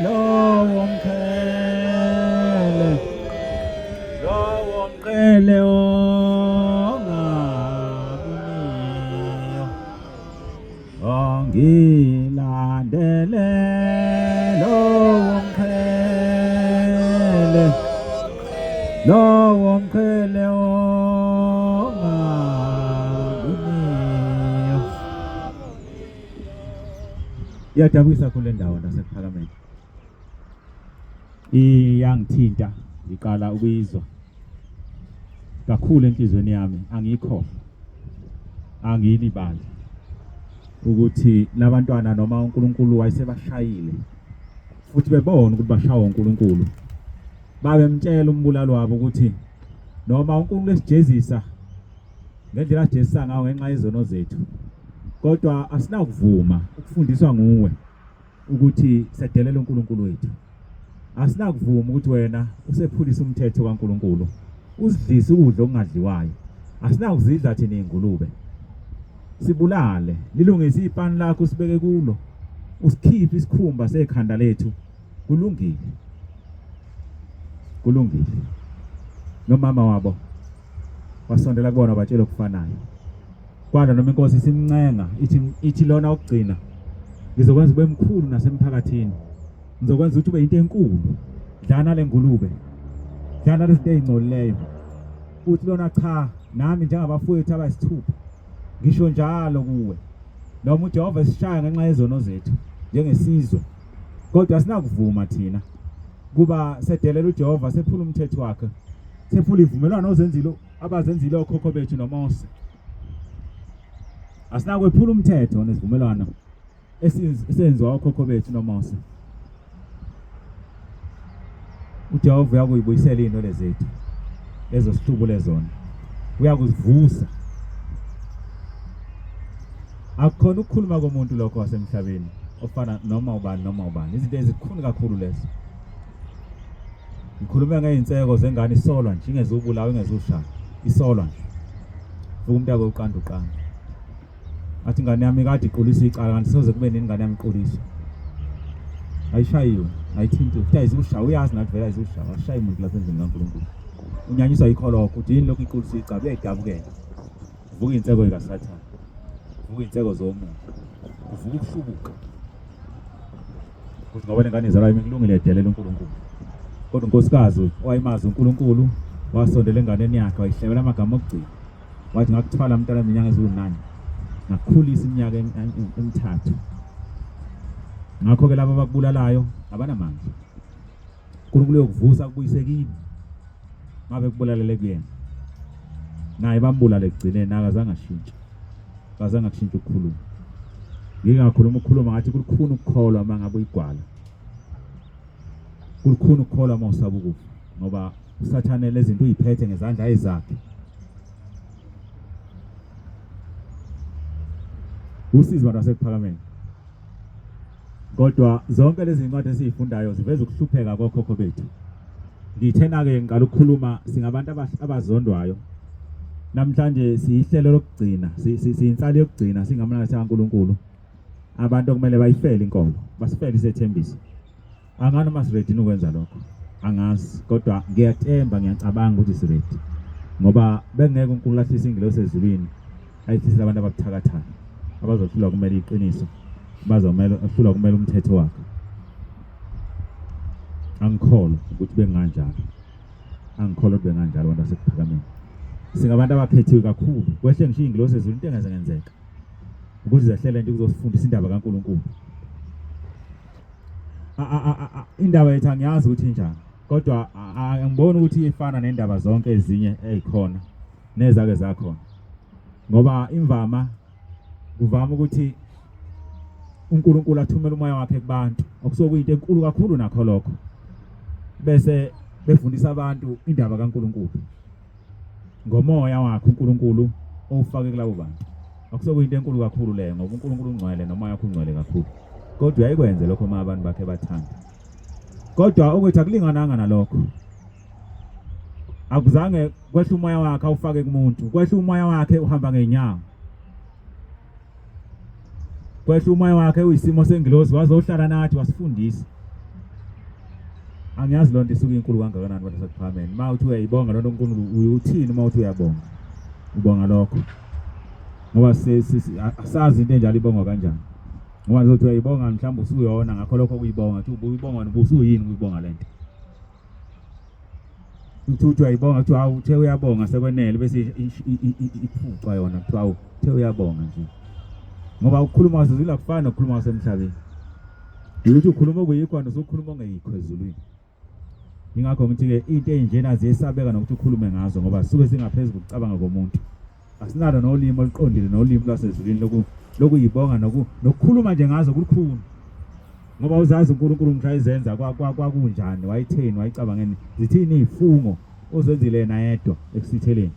lowo mqele ongabuniyo angilandele lowo mqele ongabuniyo. Iyajabulisa kule ndawo nasePhalamende. Iyangithinta ngiqala ukuyizwa kakhulu enhlizweni yami, angikho angilibali ukuthi labantwana noma uNkulunkulu wayesebashayile futhi bebona ukuthi bashawa uNkulunkulu, babemtshela umbulalo wabo ukuthi noma uNkulunkulu esijezisa ngendlela ajezisa ngayo ngenxa yezono zethu, kodwa asinakuvuma ukufundiswa nguwe ukuthi sedelela uNkulunkulu wethu. Asinakuvuma ukuthi wena usephulisa umthetho kaNkulunkulu usidlise ukudla okungadliwayo. Asinakuzidla thina izingulube, sibulale, lilungise ipani lakho sibeke kulo, usikhiphe isikhumba sekhanda lethu. Kulungile nomama wabo wasondela kubona batshela okufanayo. Kwanda noma inkosi simncenga ithi lona okugcina ngizokwenza ube mkhulu nasemphakathini, ngizokwenza ukuthi ube into enkulu. Dlana lengulube, dlana lezinto ezingcolileyo. Uthi lona cha, nami njengabafowethu abayisithupha ngisho njalo kuwe, noma uJehova esishaya ngenxa yezono zethu njengesizwe, kodwa asinakuvuma thina kuba sedelela uJehova, sephula umthetho wakhe, sephula ivumelwano abazenzile okhokho bethu noMose. Asinakwephula umthetho nesivumelwano esenziwa okhokho bethu noMose. uJehova uyakuyibuyisela izinto zethu lezo sihlubule zona, uyakuzivusa. Akukhona ukukhuluma komuntu lokho wasemhlabeni ofana noma ubani. Izinto ezikhulu kakhulu lezo. Ngikhuluma ngeinseko zengane isolwa nje, ingezubulawa ingezushaya, isolwa nje. Umuntu yabo uqanda. Athi ingane yami kade iqulisa icala, kanti soze kube nengane yami iqulisa. Ayishayiwe, ayithinti, futhi ayizushawa, uyazi nathi vele ayizushawa, ashaye umuntu lapha endlini kaNkulunkulu. Unyanyiswa ikholoko ukuthi yini lokho iqulisa icala, uyayidabukela. Uvuka inseko zikaSathane, uvuka inseko zomuntu, uvuka ukuhlubuka. Kuthi ngoba lengane izalwa yimi kulungile edelela uNkulunkulu. Kodwa unkosikazi owayimazi uNkulunkulu wasondela enganeni yakhe, wayihlebela amagama okugcina. Wathi ngakuthwala umntwana weminyaka eziwu9, ngakukhulisa iminyaka emithathu. Ngakho-ke laba abakubulalayo abanamandla. uNkulunkulu uyokuvusa kubuyise kimi ngabe kubulalele kuyena. Naye bambulale ekugcineni, akazange ashintshe. Akazange akushintshe ukukhuluma. Ngingakhuluma ngathi kulikhulu ukukholwa mangabe uyigwala. Kulikhulu ukukholwa mawusaba ukufa ngoba usathane lezinto uyiphethe ngezandla ezakhe. Usizi abantu basekuphakameni. Kodwa zonke lezi ncwadi esizifundayo ziveza ukuhlupheka kokhokho bethu. Ngithena ke ngiqala ukukhuluma singabantu abazondwayo. Namhlanje siyihlelo lokugcina, siyinsali yokugcina singamanathi kaNkulunkulu. Abantu okumele bayifele inkolo, basifele isethembiso. Angani masiredi ukwenza lokho. Angazi kodwa ngiyathemba ngiyacabanga ukuthi siredi. Ngoba bengeke uNkulunkulu lahlisa ingilosi ezulwini. Ayithisa abantu ababuthakathana. Abazohlula kumele iqiniso. Bazohlula kumele umthetho wakhe. Angikholwa ukuthi benganjalo. Angikholwa ukuthi benganjalo abantu basekuphakameni. Singabantu abakhethiwe kakhulu. Kwehle ngisho ingilosi ezulwini into engeze ngenzeka. Ukuthi zehlele nje kuzosifundisa indaba kaNkulunkulu. Indaba yethu angiyazi ukuthi injani. Kodwa angiboni ukuthi ifana nendaba zonke ezinye ezikhona nezake zakhona. Ngoba imvama kuvama ukuthi uNkulunkulu athumela umoya wakhe kubantu okusokuyinto enkulu kakhulu nakho lokho. Bese befundisa abantu indaba kaNkulunkulu. Ngomoya wakhe uNkulunkulu ofake kulabo bantu. Akusokuyinto enkulu kakhulu leyo ngoba uNkulunkulu ungcwele nomoya wakhe ungcwele kakhulu. Kodwa ayikwenze lokho uma abantu bakhe bathanda. Kodwa ukuthi akulingananga nalokho. Akuzange kwehla umoya wakhe awufake kumuntu. Kwehla umoya wakhe uhamba ngeenyawo. Kwehla umoya wakhe uyisimo sengilosi wazohlala nathi wasifundisa. Angiyazi lonto isuke inkulu kangakanani abantu basekuphakameni. Mawuthi uyayibonga lonto uNkulunkulu uyuthini mawuthi uyabonga. Ubonga lokho. Ngoba asazi into enjalo ibongwa kanjani. Ngoba ngizothi uyayibonga mhlawumbe usuyona ngakho lokho ukuyibonga uthi ubuyibonga ubusuyini ukuyibonga lento. Uthi uyayibonga uthi hawu uthe uyabonga sekwenele bese iphucwa yona uthi hawu uthe uyabonga nje. Ngoba ukukhuluma wasezulwini akufani nokukhuluma wasemhlabeni. Uthi ukhuluma okuyikhona usukhuluma ongeyikho ezulwini. Ingakho ngithi ke into enjena ziyesabeka nokuthi ukhulume ngazo ngoba suke singaphezulu ukucabanga komuntu. Asinalo nolimi oluqondile nolimi lwasezulwini lokuyibonga nokukhuluma nje ngazo kulikhulu. Ngoba uzazi uNkulunkulu mhla izenza kwakunjani wayitheni wayicabangeni zithini izifungo ozenzile na yedwa ekusitheleni.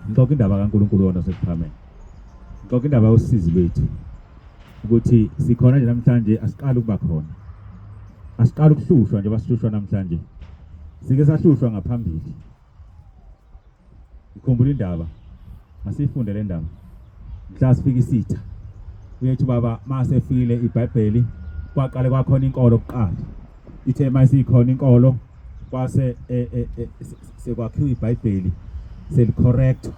Ngixoxa indaba kaNkulunkulu wona sekuphamela. Ngixoxa indaba yosizi lwethu ukuthi sikhona nje namhlanje asiqala ukuba khona. Asiqala ukuhlushwa nje basihlushwa namhlanje. Sike sahlushwa ngaphambili. Ikhumbula indaba. Masifunde le ndaba. Mhla sifika isitha. Uyethi baba mase efile iBhayibheli kwaqale kwakhona inkolo kuqala. Ithe mase ikhona inkolo kwase sekwakhiwa iBhayibheli selicorrect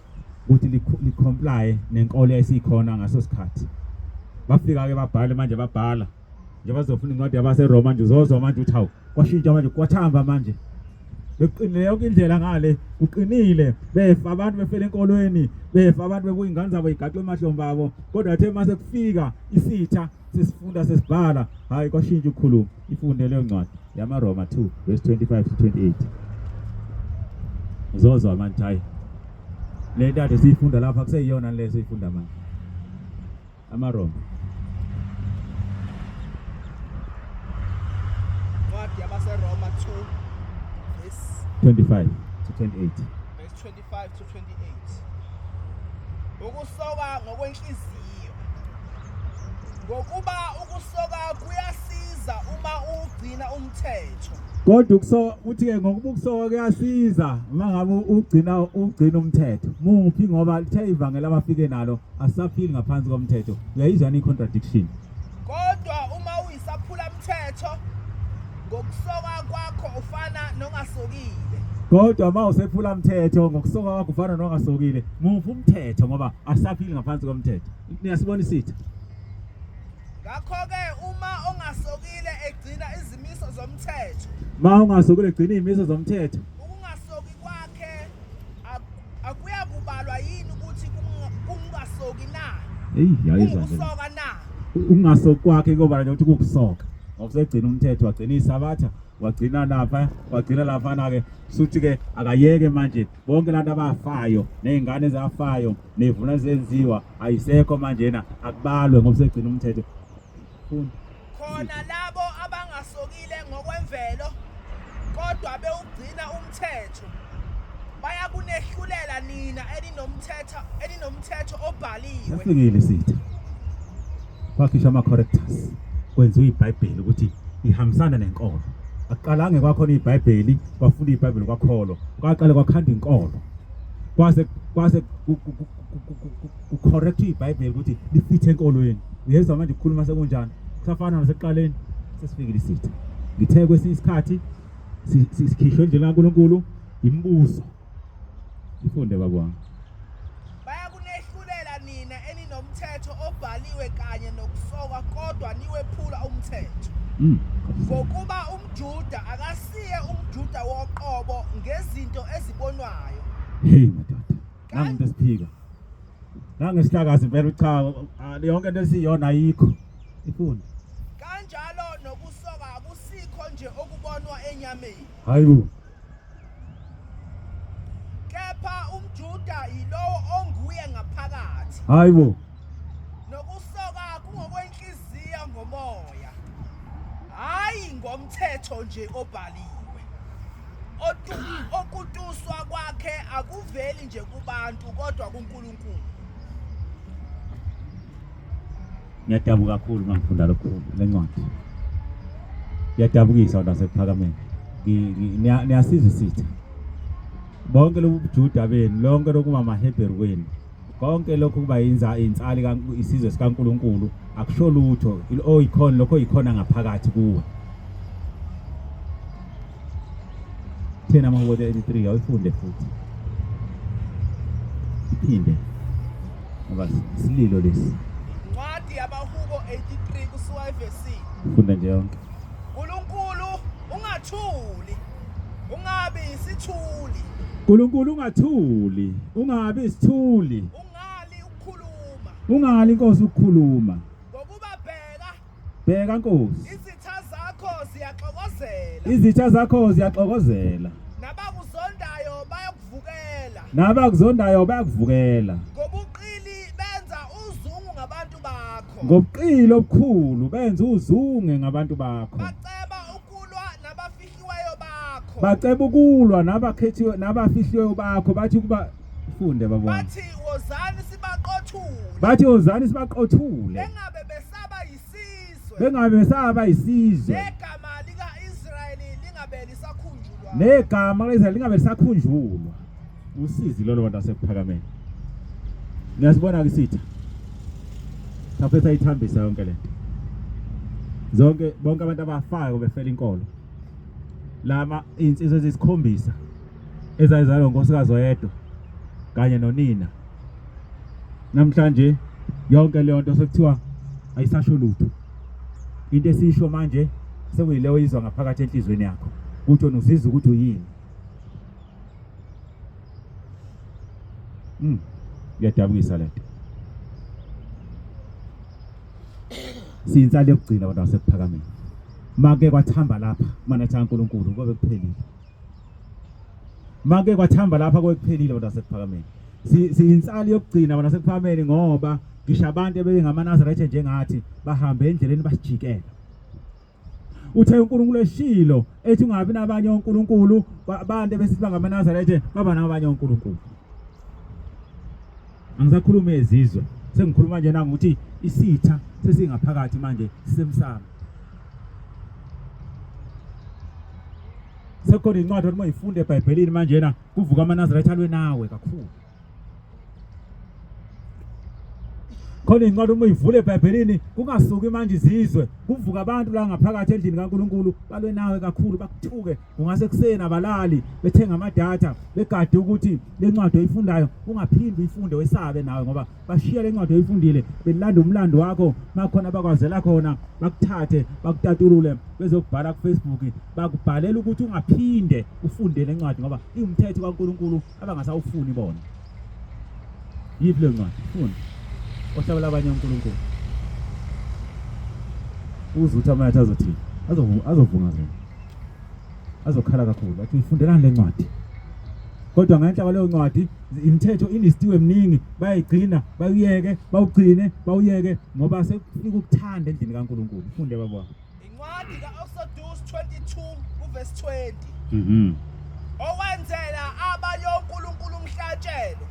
ukuthi licomply nenkolo eyisikhona ngaso sikhathi. Bafika ke babhala manje babhala. Nje bazofuna incwadi yabaseRoma nje uzozwa manje uthi hawu kwashintsha manje kwathamba manje. Beqinile yonke indlela ngale uqinile befa abantu befela enkolweni befa abantu bebuya ingane zabo igaxwe emahlombe abo kodwa athe mase kufika isitha sesifunda sesibhala hayi kwashintsha ukukhuluma ifunde leyo ncwadi yamaRoma 2 verse 25 to 28 uzozwa manje hayi le ntate siyifunda lapha kuseyiyona leso siyifunda manje amaRoma Ncwadi yabaseRoma 2 25 to 28 verse 25 to 28. Ukusoka ngokwenhliziyo. Ngokuba ukusoka kuyasiza uma ugcina umthetho. Kodwa uthi ke ngokuba ukusoka kuyasiza uma ngabe ugcina umthetho. Muphi ngoba lithe ivangeli abafike nalo asaphili ngaphansi komthetho. Uyayizwa ni contradiction. Kodwa uma uyisaphula umthetho ngokusoka kwakho ufana nongasokile. Kodwa uma usephula umthetho ngokusoka kwakho ufana nongasokile. Muphi umthetho ngoba asaphili ngaphansi komthetho. Niyasibona isitha. Ngakho ke uma ongasokile egcina izimiso zomthetho. Ma ungasokile egcina izimiso zomthetho. Ukungasoki kwakhe akuya kubalwa yini ukuthi kungasoki na? Yayizwa nje. Ukusoka na? Ungasoki kwakhe kuba nje ukuthi ukusoka. ngokusegcina umthetho wagcina isabatha wagcina lapha wagcina laphana ke suthi ke akayeke manje bonke lana abafayo nezingane zafayo nevuna zenziwa ayisekho manje na akubalwe ngoba segcina umthetho funda khona labo abangasokile ngokwemvelo kodwa bewugcina umthetho bayakunehlulela nina elinomthetho obhaliwe. yafikile sithi wakhisha ama correctors kwenziwa iBhayibheli ukuthi ihambisana nenkolo aqalange kwakhona iBhayibheli kwafunda iBhayibheli kwakholo kwaqala kwakhanda inkolo kwase correct iBhayibheli ukuthi lifithe enkolweni uyezwa manje ukukhuluma sekunjani kusafana nasekuqaleni sesifikile sithi ngithe kwesinye isikhathi sikhishwe nje kaNkulunkulu imibuzo ifunde babwami bayakunehlulela nina elinomthetho obhaliwe kanye nokusoka kodwa niwephula umthetho. Ngokuba umJuda akasiye umJuda woqobo ngezinto ezibonwayo. Hey madoda nangu ndesiphika nangesihlakazi impela cha yonke into esiyona ayikho ifunde Kanjalo nokusoka akusikho nje okubonwa enyameni. hayibo Kepha umJuda yilowo onguye ngaphakathi. hayibo Nokusoka kungokwenhliziyo ngomoya. Hayi ngomthetho nje obhaliwe. Okutuswa kwakhe akuveli nje kubantu kodwa kuNkulunkulu. ngiyadabuka kakhulu ngifunda lokho lencwadi ngiyadabukisa nasephakameni niyasiza isithi bonke lobuJuda benu lonke lokuba amaHebheru wenu konke lokho kuba insali isizwe sikaNkulunkulu akusho lutho oyikhona lokho yikhona ngaphakathi kuwe thena maHubo 83 awufunde futhi iphinde ngoba sililo lesi Incwadi yabaHubo 83 kusuka evesi. funda nje yonke uNkulunkulu ungathuli. Ungabi isithuli. uNkulunkulu ungabi isithuli Ungali ukukhuluma. ungali inkosi ukukhuluma Ngokuba bheka nkosi izitha zakho ziyaxokozela. izitha zakho ziyaxokozela Nabakuzondayo bayokuvukela. bayakuvukela Ngobuqili benza uzungu ngabantu bakho. ngobuqilo obukhulu benza uzunge ngabantu bakho Baceba ukulwa nabafihliweyo bakho. baceba ukulwa nabakhethiwe nabafihliweyo bakho bathi kuba ifunde babona Bathi wozani sibaqothule. bathi ozani sibaqothule Bengabe besaba bengabe besaba isizwe isizwe. Negama lika-Israyeli lingabe lisakhunjulwa. negama lezizwe lingabe lisakhunjulwa usizi lolo bantu asephakameni ngiyasibona ke sitha saphetha ithambisa yonke lento bonke abantu abafayo befela inkolo lama insizwe ezisikhombisa ezayizalwa ngonkosikazi oyedwa kanye nonina namhlanje yonke leyo nto sekuthiwa ayisasho lutho into esisho manje sekuyileyo izwa ngaphakathi enhlizweni yakho ukuthi uzizwa ukuthi uyini ngiyadabukisa lento siyinsali yokugcina abantu basephakameni make kwathamba lapha mana cha uNkulunkulu kube kuphelile make kwathamba lapha kwekuphelile abantu basephakameni siyinsali yokugcina abantu basephakameni ngoba ngisho abantu ebengamaNazaretha njengathi bahambe endleleni basijikela uthe uNkulunkulu eshilo ethi ungabi nabanye onkulunkulu abantu besithi bangamaNazaretha baba nabanye onkulunkulu angisakhuluma ezizwe sengikhuluma nje nanga ukuthi isitha sesingaphakathi manje sisemsamo sekhona incwadi uma ifunde eBhayibhelini manje na kuvuka amaNazaretha alwe nawe kakhulu khona incwadi uma ivule eBhayibhelini kungasuki manje izizwe kuvuka abantu la ngaphakathi endlini kaNkulunkulu balwe nawe kakhulu bakuthuke ungase kuseni abalali bethenga amadatha begade ukuthi lencwadi oyifundayo ungaphindi uyifunde wesabe nawe ngoba bashiya lencwadi oyifundile belanda umlando wakho makhona bakwazela khona bakuthathe bakutatulule bezokubhala kuFacebook bakubhalela ukuthi ungaphinde ufunde lencwadi ngoba iwumthetho kaNkulunkulu abangasawufuni bona yiphile lencwadi funda ohlabela abanye uNkulunkulu uzutha amayathi azothini azovunga zona azokhala kakhulu athi uyifundelani le ncwadi kodwa ngenhla kwaleyo ncwadi imithetho inistiwe eminingi bayayigcina bayuyeke bawugcine bawuyeke ngoba sekufika ukuthanda endlini kaNkuluNkulu ufunde baba incwadi ka-Exodus 22 uverse 20 owenzela abanye onkulunkulu umhlatshelo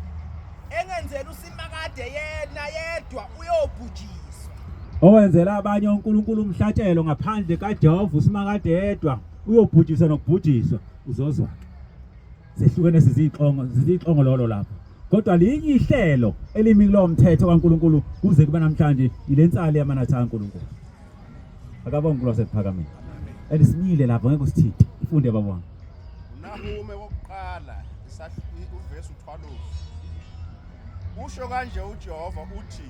engenzela usimakade yena yedwa uyobhujiswa owenzela abanye onkulunkulu umhlatshelo ngaphandle kaJehova usimakade yedwa uyobhujiswa nokubhujiswa uzozwa sehlukene sizixongo lolo lapho kodwa linye ihlelo elimi kulo mthetho kaNkuluNkulu kuze kuba namhlanje ilensali yamanatha kaNkuluNkulu akabonga uNkulunkulu wasephakameni elisimile lapho ngeke usithinte ifunde babona uNahume wokuqala uverse 12 usho kanje uJehova uthi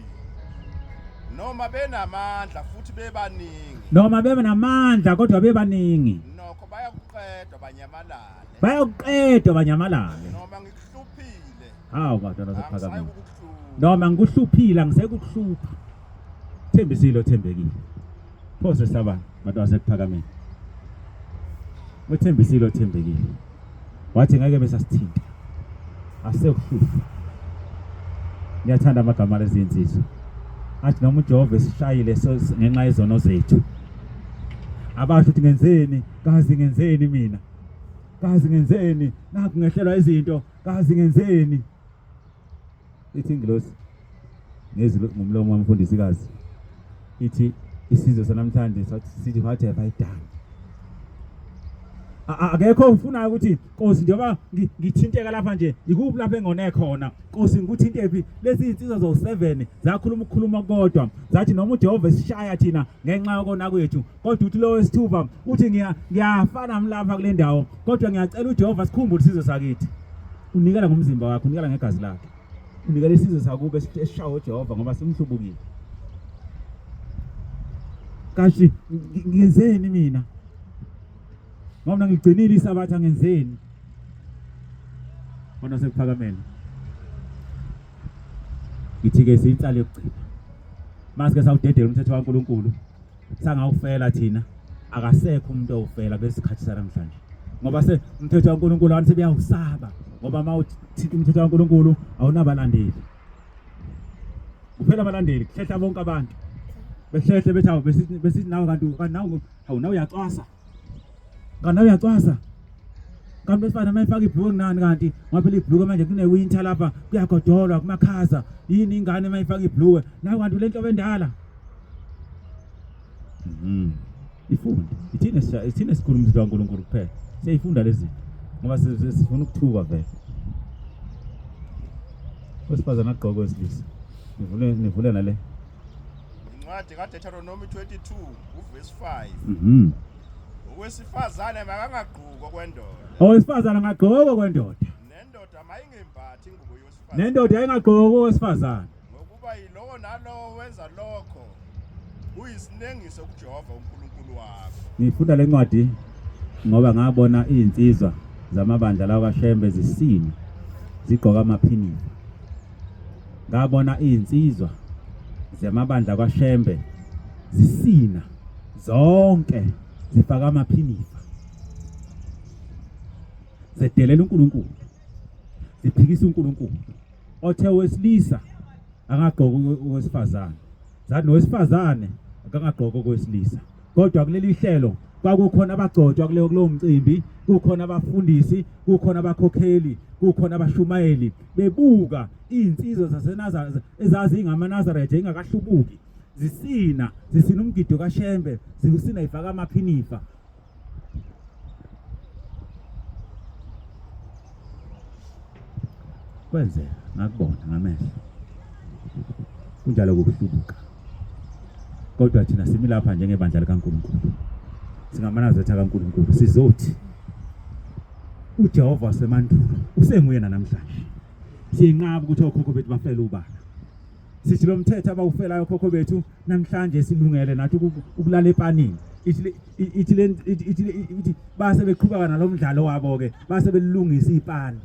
noma benamandla futhi bebaningi kodwa bebaningi nokho bayakuqedwa banyamalale noma ngikuhluphile hawu bantwana angisayi basephakameni ukukuhlupha noma ngikuhluphile angisekukuhlupha thembisile othembekile phose sabani bantu basephakameni uthembisile othembekile wathi ngeke besasithinta asekuhlupha ngiyathanda amagama lezinsizwa athi noma uJehova esishayile ngenxa yezono zethu abasho ukuthi ngenzeni kazi ngenzeni mina kazi ngenzeni naku ngehlelwa izinto kazi ngenzeni ithi ingilosi ngezwi ngomlomo wamfundisikazi ithi isizwe sanamhlanje sithi what have I done akekho ufuna ukuthi Nkosi njengoba ngithinteka lapha nje ikuphi lapha engone khona Nkosi ngikuthinte phi lezi insizwa zo7 zakhuluma ukukhuluma kodwa zathi noma uJehova esishaya thina ngenxa yokona kwethu kodwa uthi lo wesithupha uthi ngiyafana mlapha kule ndawo kodwa ngiyacela uJehova sikhumbule isizwe sakithi unikela ngomzimba wakho unikela ngegazi lakhe unikela isizwe sakube esishawo uJehova ngoba simhlubukile kashi ngenzeni mina ngoba ngigcinile isabatha ngenzeni bona sekuphakameni ngithi-ke siyinhlalo yokugcina masike sawudedela umthetho kaNkuluNkulu sangawufela thina akasekho umuntu owufela kulesi sikhathi sanamhlanje ngoba umthetho kaNkuluNkulu abantu sebeyawusaba ngoba mawuthinta umthetho kaNkuluNkulu awunabalandeli kuphela abalandeli kuhlehla bonke abantu behlehle bethawo besithi nawe kanti nawe nawe uyacwasa kanti uyacwasa kanti besifana mayifaka ibhluku nani kanti ngoba phela ibhluku manje kunewinter lapha kuyagodolwa kumakhaza yini ingane mayifaka ibhluku nawe kanti lento bendala ifunde ithina isikhuluma umthetho kaNkuluNkulu kuphela siyayifunda lezi ngoba sifuna ukuthuka vele wesifazana agqoke wesilisa nivule nale incwadi kaDeuteronomy 22 uverse 5 owesifazane makangagqoki okwendoda owesifazana angagqoki okwendoda nendoda mayingembathi ingubo yosifazane nendoda ayingagqoki owesifazane ngokuba yilowo nalowo wenza lokho uyisinengiso kuJehova uNkulunkulu wakho ngifunda le ncwadi ngoba ngabona izinsizwa zamabandla lawa kaShembe zisina zigqoka amaphinifa ngabona izinsizwa zamabandla kaShembe zisina zonke zifaka amaphinifa zedelela uNkulunkulu ziphikisa uNkulunkulu othe wesilisa angagqoki owesifazane zathi nowesifazane akangagqoki okwesilisa kodwa kuleli hlelo kwakukhona abagcotshwa kuleyo mcimbi kukhona abafundisi kukhona abakhokheli kukhona abashumayeli bebuka izinsizwa zaseNazaretha ezazi ingamaNazaretha ingakahlubuki zisina umgido kaShembe zisina ifaka amaphinifa kwenze ngakubona ngamehlo kunjalo ukuhlubuka kodwa thina simi lapha njengebandla likaNkuluNkulu singamanazetha kaNkuluNkulu sizothi uJehova semandulo usenguyena namhlanje siyenqaba ukuthi okhokho bethu bafela ubala sithi lo mthetho abawufelayo okhokho bethu namhlanje silungele nathi ukulala epanini ithi base beqhubeka nalomdlalo wabo ke base belungisa ipani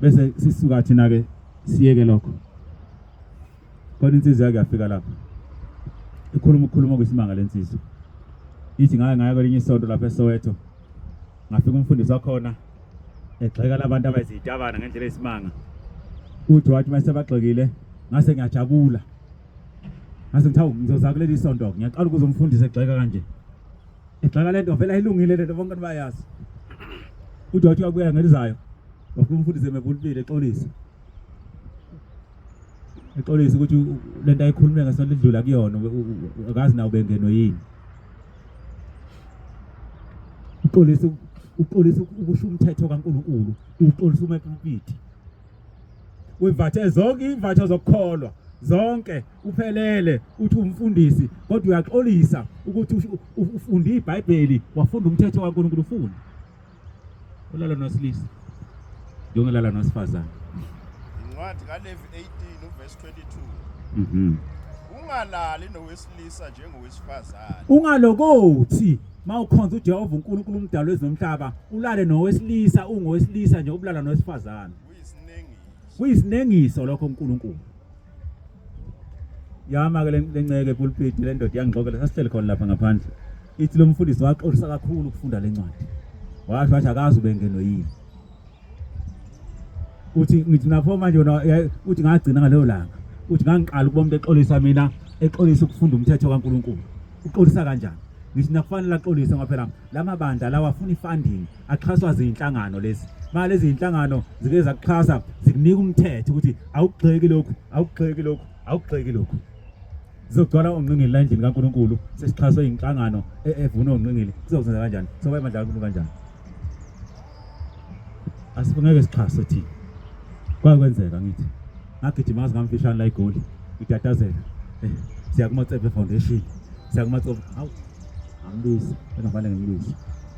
bese sisuka thina ke siyeke lokho khona insizwa yakuyafika lapha ikhuluma kwisimanga lensizwa ithi ngaya kwelinye isonto lapha eSoweto ngafika umfundisi wakhona egxeka labantu abayizitabana ngendlela esimanga uthi wathi mase bagxekile ngase ngiyajabula ngase ngithawu ngizoza kuleli sonto ngiyaqala ukuze umfundisi egxeka kanje egxeka lento vele ayilungile lento bonke bayazi uthi wathi uyabuya ngelizayo wafika umfundisi emepulpile exolisa ukuthi lento ayikhulume ngesonto lidlula kuyona akazi nawo bengeno yini uxolisa ukusho umthetho kaNkuluNkulu uxolisa umepulpiti wevathe zonke ivathe zokukholwa zonke uphelele uthi umfundisi kodwa uyaxolisa ukuthi ufunda iBhayibheli wafunda umthetho kaNkuluNkulu ufunda ulala nosilisa yongelala nosifazana incwadi kaLevi 18 uverse 22 ungalali nowesilisa njengowesifazane ungalokothi mawukhonza uJehova uNkulunkulu umdali wezomhlaba ulale nowesilisa ungowesilisa nje ubulala nowesifazane kuyisinengiso lokho uNkulunkulu yama ke lenceke epulpit le ndoda yangixoxela sasihlele khona lapha ngaphandle ithi lo mfundisi waxolisa kakhulu ukufunda lencwadi washo wathi akazi ubengeno yini uthi ngithi napho manje uthi ngagcina ngaleyo langa uthi ngangiqala ukuba umuntu exolisa mina exolisa ukufunda umthetho kaNkuluNkulu uxolisa kanjani ngithi nakufanele axolisa ngoba phela lamabandla lawa afuna ifunding axhaswa izinhlangano lezi manje lezi inhlangano zike zakuxhasa zikunika umthetho ukuthi awugxeki lokhu zizogcwala ongqingili la endlini kaNkuluNkulu sesixhaswe inhlangano evuna ongqingili kuzokuzenza kanjani soba imandla kaNkuluNkulu kanjani asibungeke sixhaswe thina kwakwenzeka ngithi ngagijima ngamfishana la eGoli itatazela siya kuMatsebe Foundation siya kuMatsebe hawu ambizi engavale ngimbizi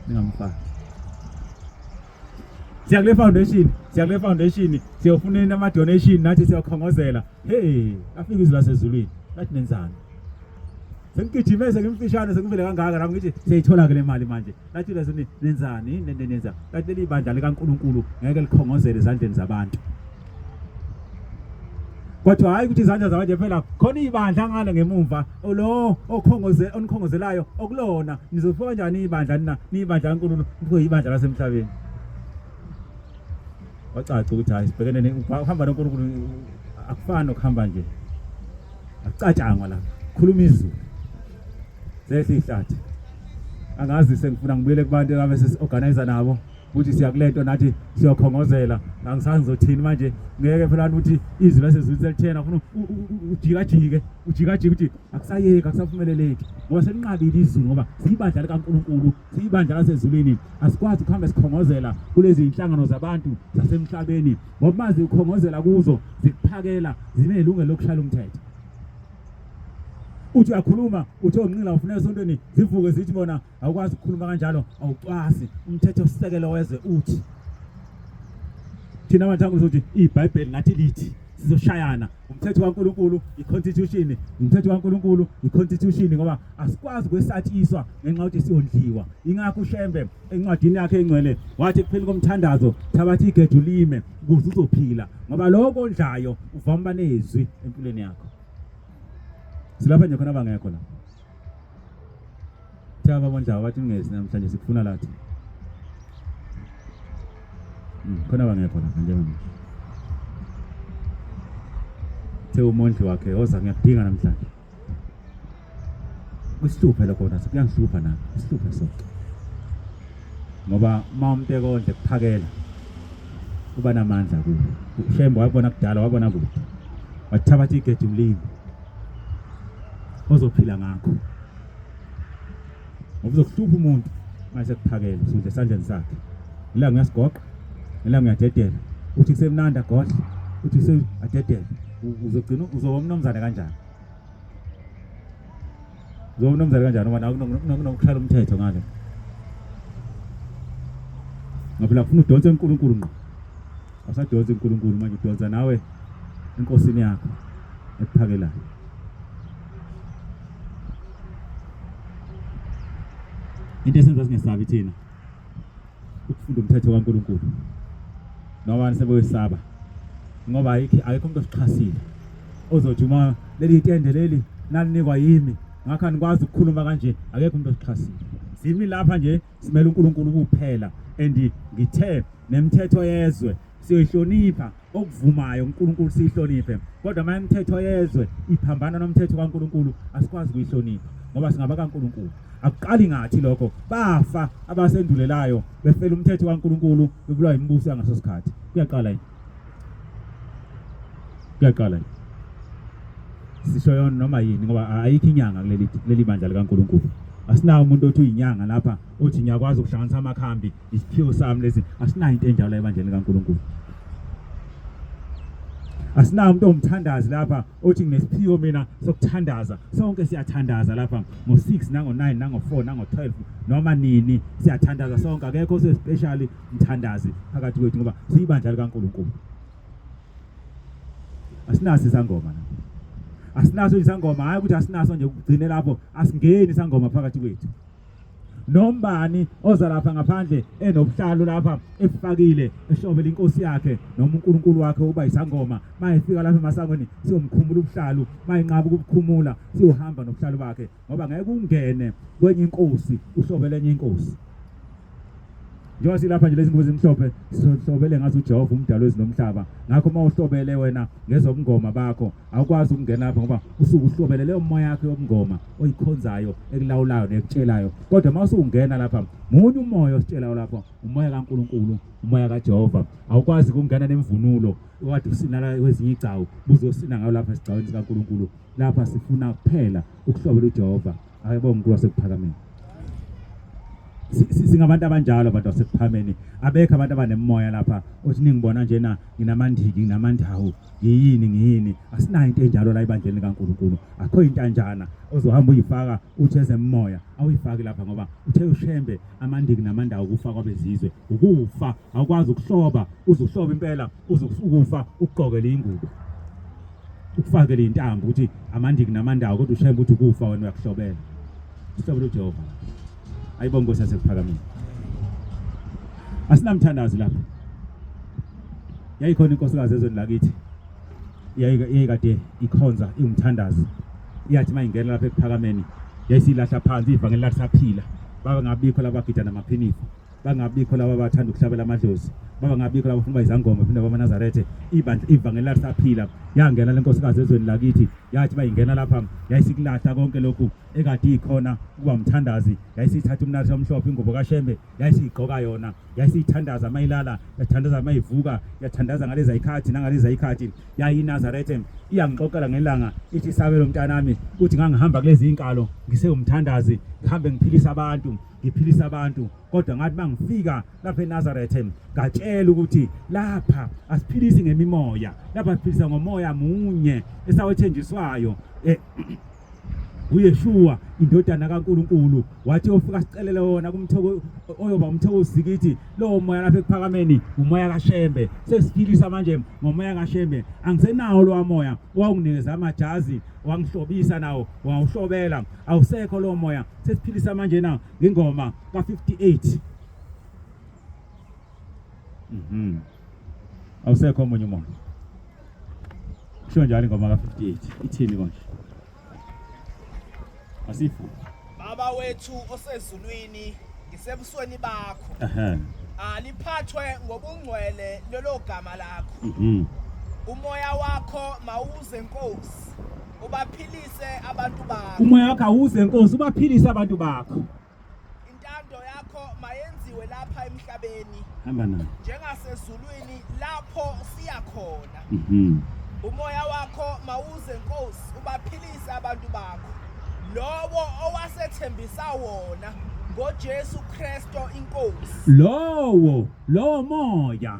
ningamfaka siya kule foundation siyofuna ama donation nathi siyakhongozela hey afika izwi lasezulwini lathi nenzani sengigijime ngimfishana sengivele kangaka nami ngithi siyayithola ke le mali manje lathi lezini nenzani nenza lathi leli bandla likaNkuluNkulu ngeke likhongozele ezandleni zabantu kodwa hayi ukuthi izandla zabantu phela khona ibandla ngale ngemumva lo onikhongozelayo okulona nizofika kanjani ibandla nibandla kaNkuluNkulu kube ibandla lasemhlabeni wacaca ukuthi hayi sibhekene ukuhamba noNkulunkulu akufani ukuhamba nje akucatshangwa la khuluma izwi sesihlathi angazi sengifuna ngibuyele kubantu ababe sesorganizer nabo ukuthi siyakulento nathi siyokhongozela angisazi ngizothini manje ngeke phela ukuthi izwi lasezulu selithena ufuna ujikajike ukuthi akusayeki akusavumeleleki ngoba selinqabile izwi ngoba siyibandla likaNkuluNkulu siyibandla lasezulwini asikwazi ukuhamba sikhongozela kulezi inhlangano zabantu zasemhlabeni ngoba mazi ukhongozela kuzo zikuphakela zinelungelo lokushaya umthetho uthi uyakhuluma uthi onqila ufuneka esontweni zivuke zithi bona awukwazi ukukhuluma kanjalo awucwasi umthetho osisekelo wezwe uthi thina manje ukuthi iBhayibheli nathi lithi sizoshayana umthetho kaNkuluNkulu iconstitution umthetho kaNkuluNkulu iconstitution ngoba asikwazi kwesatshiswa ngenxa ukuthi siyondliwa ingakho uShembe encwadini yakhe engcwele wathi kuphela komthandazo thabathi igeju lime ukuze uzophila ngoba lokho ondlayo uvamba nezwi empilweni yakho silapha nje khona bangekho la thaba bonjawo bathi ngezi namhlanje sikufuna lathi khona bangekho la nje manje umondli wakhe oza ngiyakudinga namhlanje kusihluphe lokho na sikuyangihlupha nami isihluphe sonke ngoba mawumteko konje kuphakela uba namandla kuwe uShembe wabona kudala wabona kude wathabatha igeju mlimi ozophila ngakho ngoba uzokuhlupha umuntu mase kuphakela usudle esandleni sakhe la ngiyasigoqa la ngiyadedela uthi kusemnanda godla uthi usededela uzogcina uzoba umnomzane kanjani ngoba nokuhlala umthetho ngale ngoba ufuna udonse uNkulunkulu ngqo asadonse uNkulunkulu manje udonsa nawe enkosini yakho ekuphakelayo into esenza singesabi thina ukufunda umthetho kaNkulunkulu noma nisebewesaba ngoba ayikho umuntu osichasile ozothi uma leli tende leli nalinikwa yimi ngakho anikwazi ukukhuluma kanje akekho umuntu osixhasile simi lapha nje simele uNkulunkulu kuphela and ngithe nemithetho yezwe siyohlonipha okuvumayo uNkulunkulu sihloniphe kodwa manje imithetho yezwe iphambana nomthetho kaNkulunkulu asikwazi ukuyihlonipha ngoba singaba kaNkulunkulu akuqali ngathi lokho bafa abasendulelayo befela umthetho kaNkulunkulu bebulawa imibuso yangasesikhathi kuyaqala sisho yona noma yini ngoba ayikho inyanga kuleli bandla likaNkulunkulu asinawo umuntu othi uyinyanga lapha uthi ngiyakwazi ukuhlanganisa amakhambi isiphiwo sami lezi asinayo into enjalo ebandleni likaNkulunkulu asinawo umuntu omthandazi lapha othi nginesiphiwo mina sokuthandaza sonke siyathandaza lapha ngo6 nango9 nango4 nango12 noma nini siyathandaza sonke akekho special umthandazi phakathi kwethu ngoba siyibandla likaNkulunkulu asinaso isangoma asinaso isangoma hayi ukuthi asinaso nje ukugcine lapho asingeni isangoma phakathi kwethu nombani oza lapha ngaphandle enobuhlalo lapha efakile ehlobela inkosi yakhe noma uNkulunkulu wakhe uba isangoma mayefika lapha emasangweni siyomkhumula ubuhlalo mayinqaba ukubukhumula siyohamba nobuhlalo bakhe ngoba ngeke ungene kwenye inkosi uhlobele enye inkosi njengoba silapha nje lezi inkosi emhlophe sihlobele ngathi uJehova umdalo wezinomhlaba ngakho mawuhlobele wena ngezobungoma bakho awukwazi ukungena lapha ngoba usuku uhlobele leyo moya yakhe yobungoma oyikhonzayo ekulawulayo nekutshelayo kodwa mawusungena lapha munye umoya ositshelayo lapha umoya kaNkulunkulu umoya kaJehova awukwazi ukungena nemvunulo okade usinala kwezinye igcawu buzosina ngayo lapha esigcawini sikaNkulunkulu lapha sifuna kuphela ukuhlobela uJehova ayibonga uNkulunkulu wasekuphakameni singabantu abanjalo abantu basekuphameni abekho abantu abanemoya lapha othi ningibona njena nginamandiki nginamandawo ngiyini asinayo into enjalo la ebandleni kaNkulunkulu akho into kanjana ozohamba uyifaka uthi ezemoya awuyifaki lapha ngoba uthe ushembe amandiki namandawo kufa kwabezizwe ukufa awukwazi ukuhloba uzohloba impela uzokufa ugqokele ingubo ukufakele intambo ukuthi amandiki namandawo kodwa ushembe ukuthi ukufa wena uyakuhlobela uhlobela uJehova ayibonga Nkosi yasekuphakameni asinamthandazi lapha yayikhona inkosikazi ezweni lakithi yayikade ikhonza ingumthandazi iyathi mayingena lapha ekuphakameni yayisilahla phansi ivangeli lathi saphila baba ngabikho labagida namaphinifu bangabikho laba bathanda ukuhlabela amadlozi baba ngabikho laba bafuna izangoma phinde bamaNazarethe ivangeli lathi saphila yangena lenkosikazi ezweni lakithi yathi bayingena lapha yayisikulahla konke lokhu ekade ikhona kuba umthandazi yayisithatha umnathi omhlophe ingubo kaShembe yayisiqoka yona yayisithandaza mayilala yathandaza mayivuka yathandaza ngalezi ayikhathi nangalezi ayikhathi yayiNazarethe iyangixoxela ngelanga ithi sabelo mntanami uthi ngangihamba kulezi inkalo ngisewumthandazi ngihambe ngiphilisa abantu kodwa ngathi mangifika lapha eNazarethe ngatshela ukuthi lapha asiphilisi ngemimoya lapha siphilisa ngomoya munye esawethenjiswayo uYeshua indodana kaNkulunkulu wathi ofika sicelele wona kumthoko oyoba umthoko uzikithi lo moya lapha ekuphakameni umoya kaShembe sesiphilisa manje ngomoya kaShembe angisenawo lo moya owanginikeza amajazi wangihlobisa nawo wawuhlobela awusekho lo moya sesiphilisa manje na ngingoma ka58 awusekho omunye umoya kusho njalo ingoma ka58 ithini konje asifu Baba wethu osezulwini ngisebusweni bakho aliphathwe ngobungcwele lelo gama lakho umoya wakho mawuze Nkosi ubaphilise abantu bakho umoya wakho awuze Nkosi ubaphilise abantu bakho intando yakho mayenziwe lapha emhlabeni hamba nayo njengasezulwini lapho siya khona umoya wakho mawuze Nkosi ubaphilise abantu bakho lowo owasethembisa wona ngoJesu Kristo inkosi lowo moya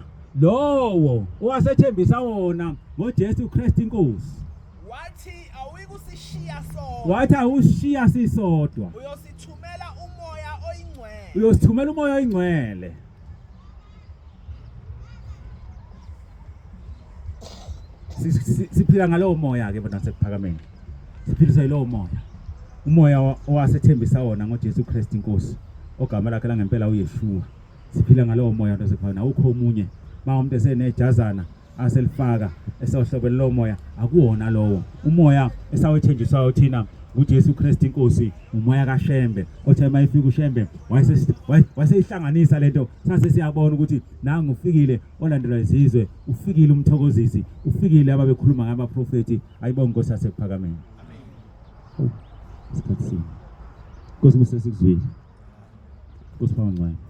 owasethembisa wona ngoJesu Kristu inkosi wathi awuyikusishiya wathi awushiya sisodwa uyosithumela umoya oyingcwele siphila ngalowo moya ke bantwana sekuphakameni siphilisa yilowo moya umoya owasethembisa wona ngoJesu Kristu inkosi ogama lakhe langempela uYeshua siphila ngalowo moya nto sekhona awukho omunye uma umuntu esenejazana aselifaka esawuhlobela lo moya akuwona lowo umoya esawethenjiswayo thina uJesu Kristu inkosi umoya kaShembe othe mayifika uShembe wayesihlanganisa lento sase siyabona ukuthi nangu ufikile olandelwa izizwe ufikile umthokozisi ufikile ababekhuluma ngamaprofeti ayibonga inkosi yasekuphakameni amen isikhathi Nkosi musesizwile Nkosi phambi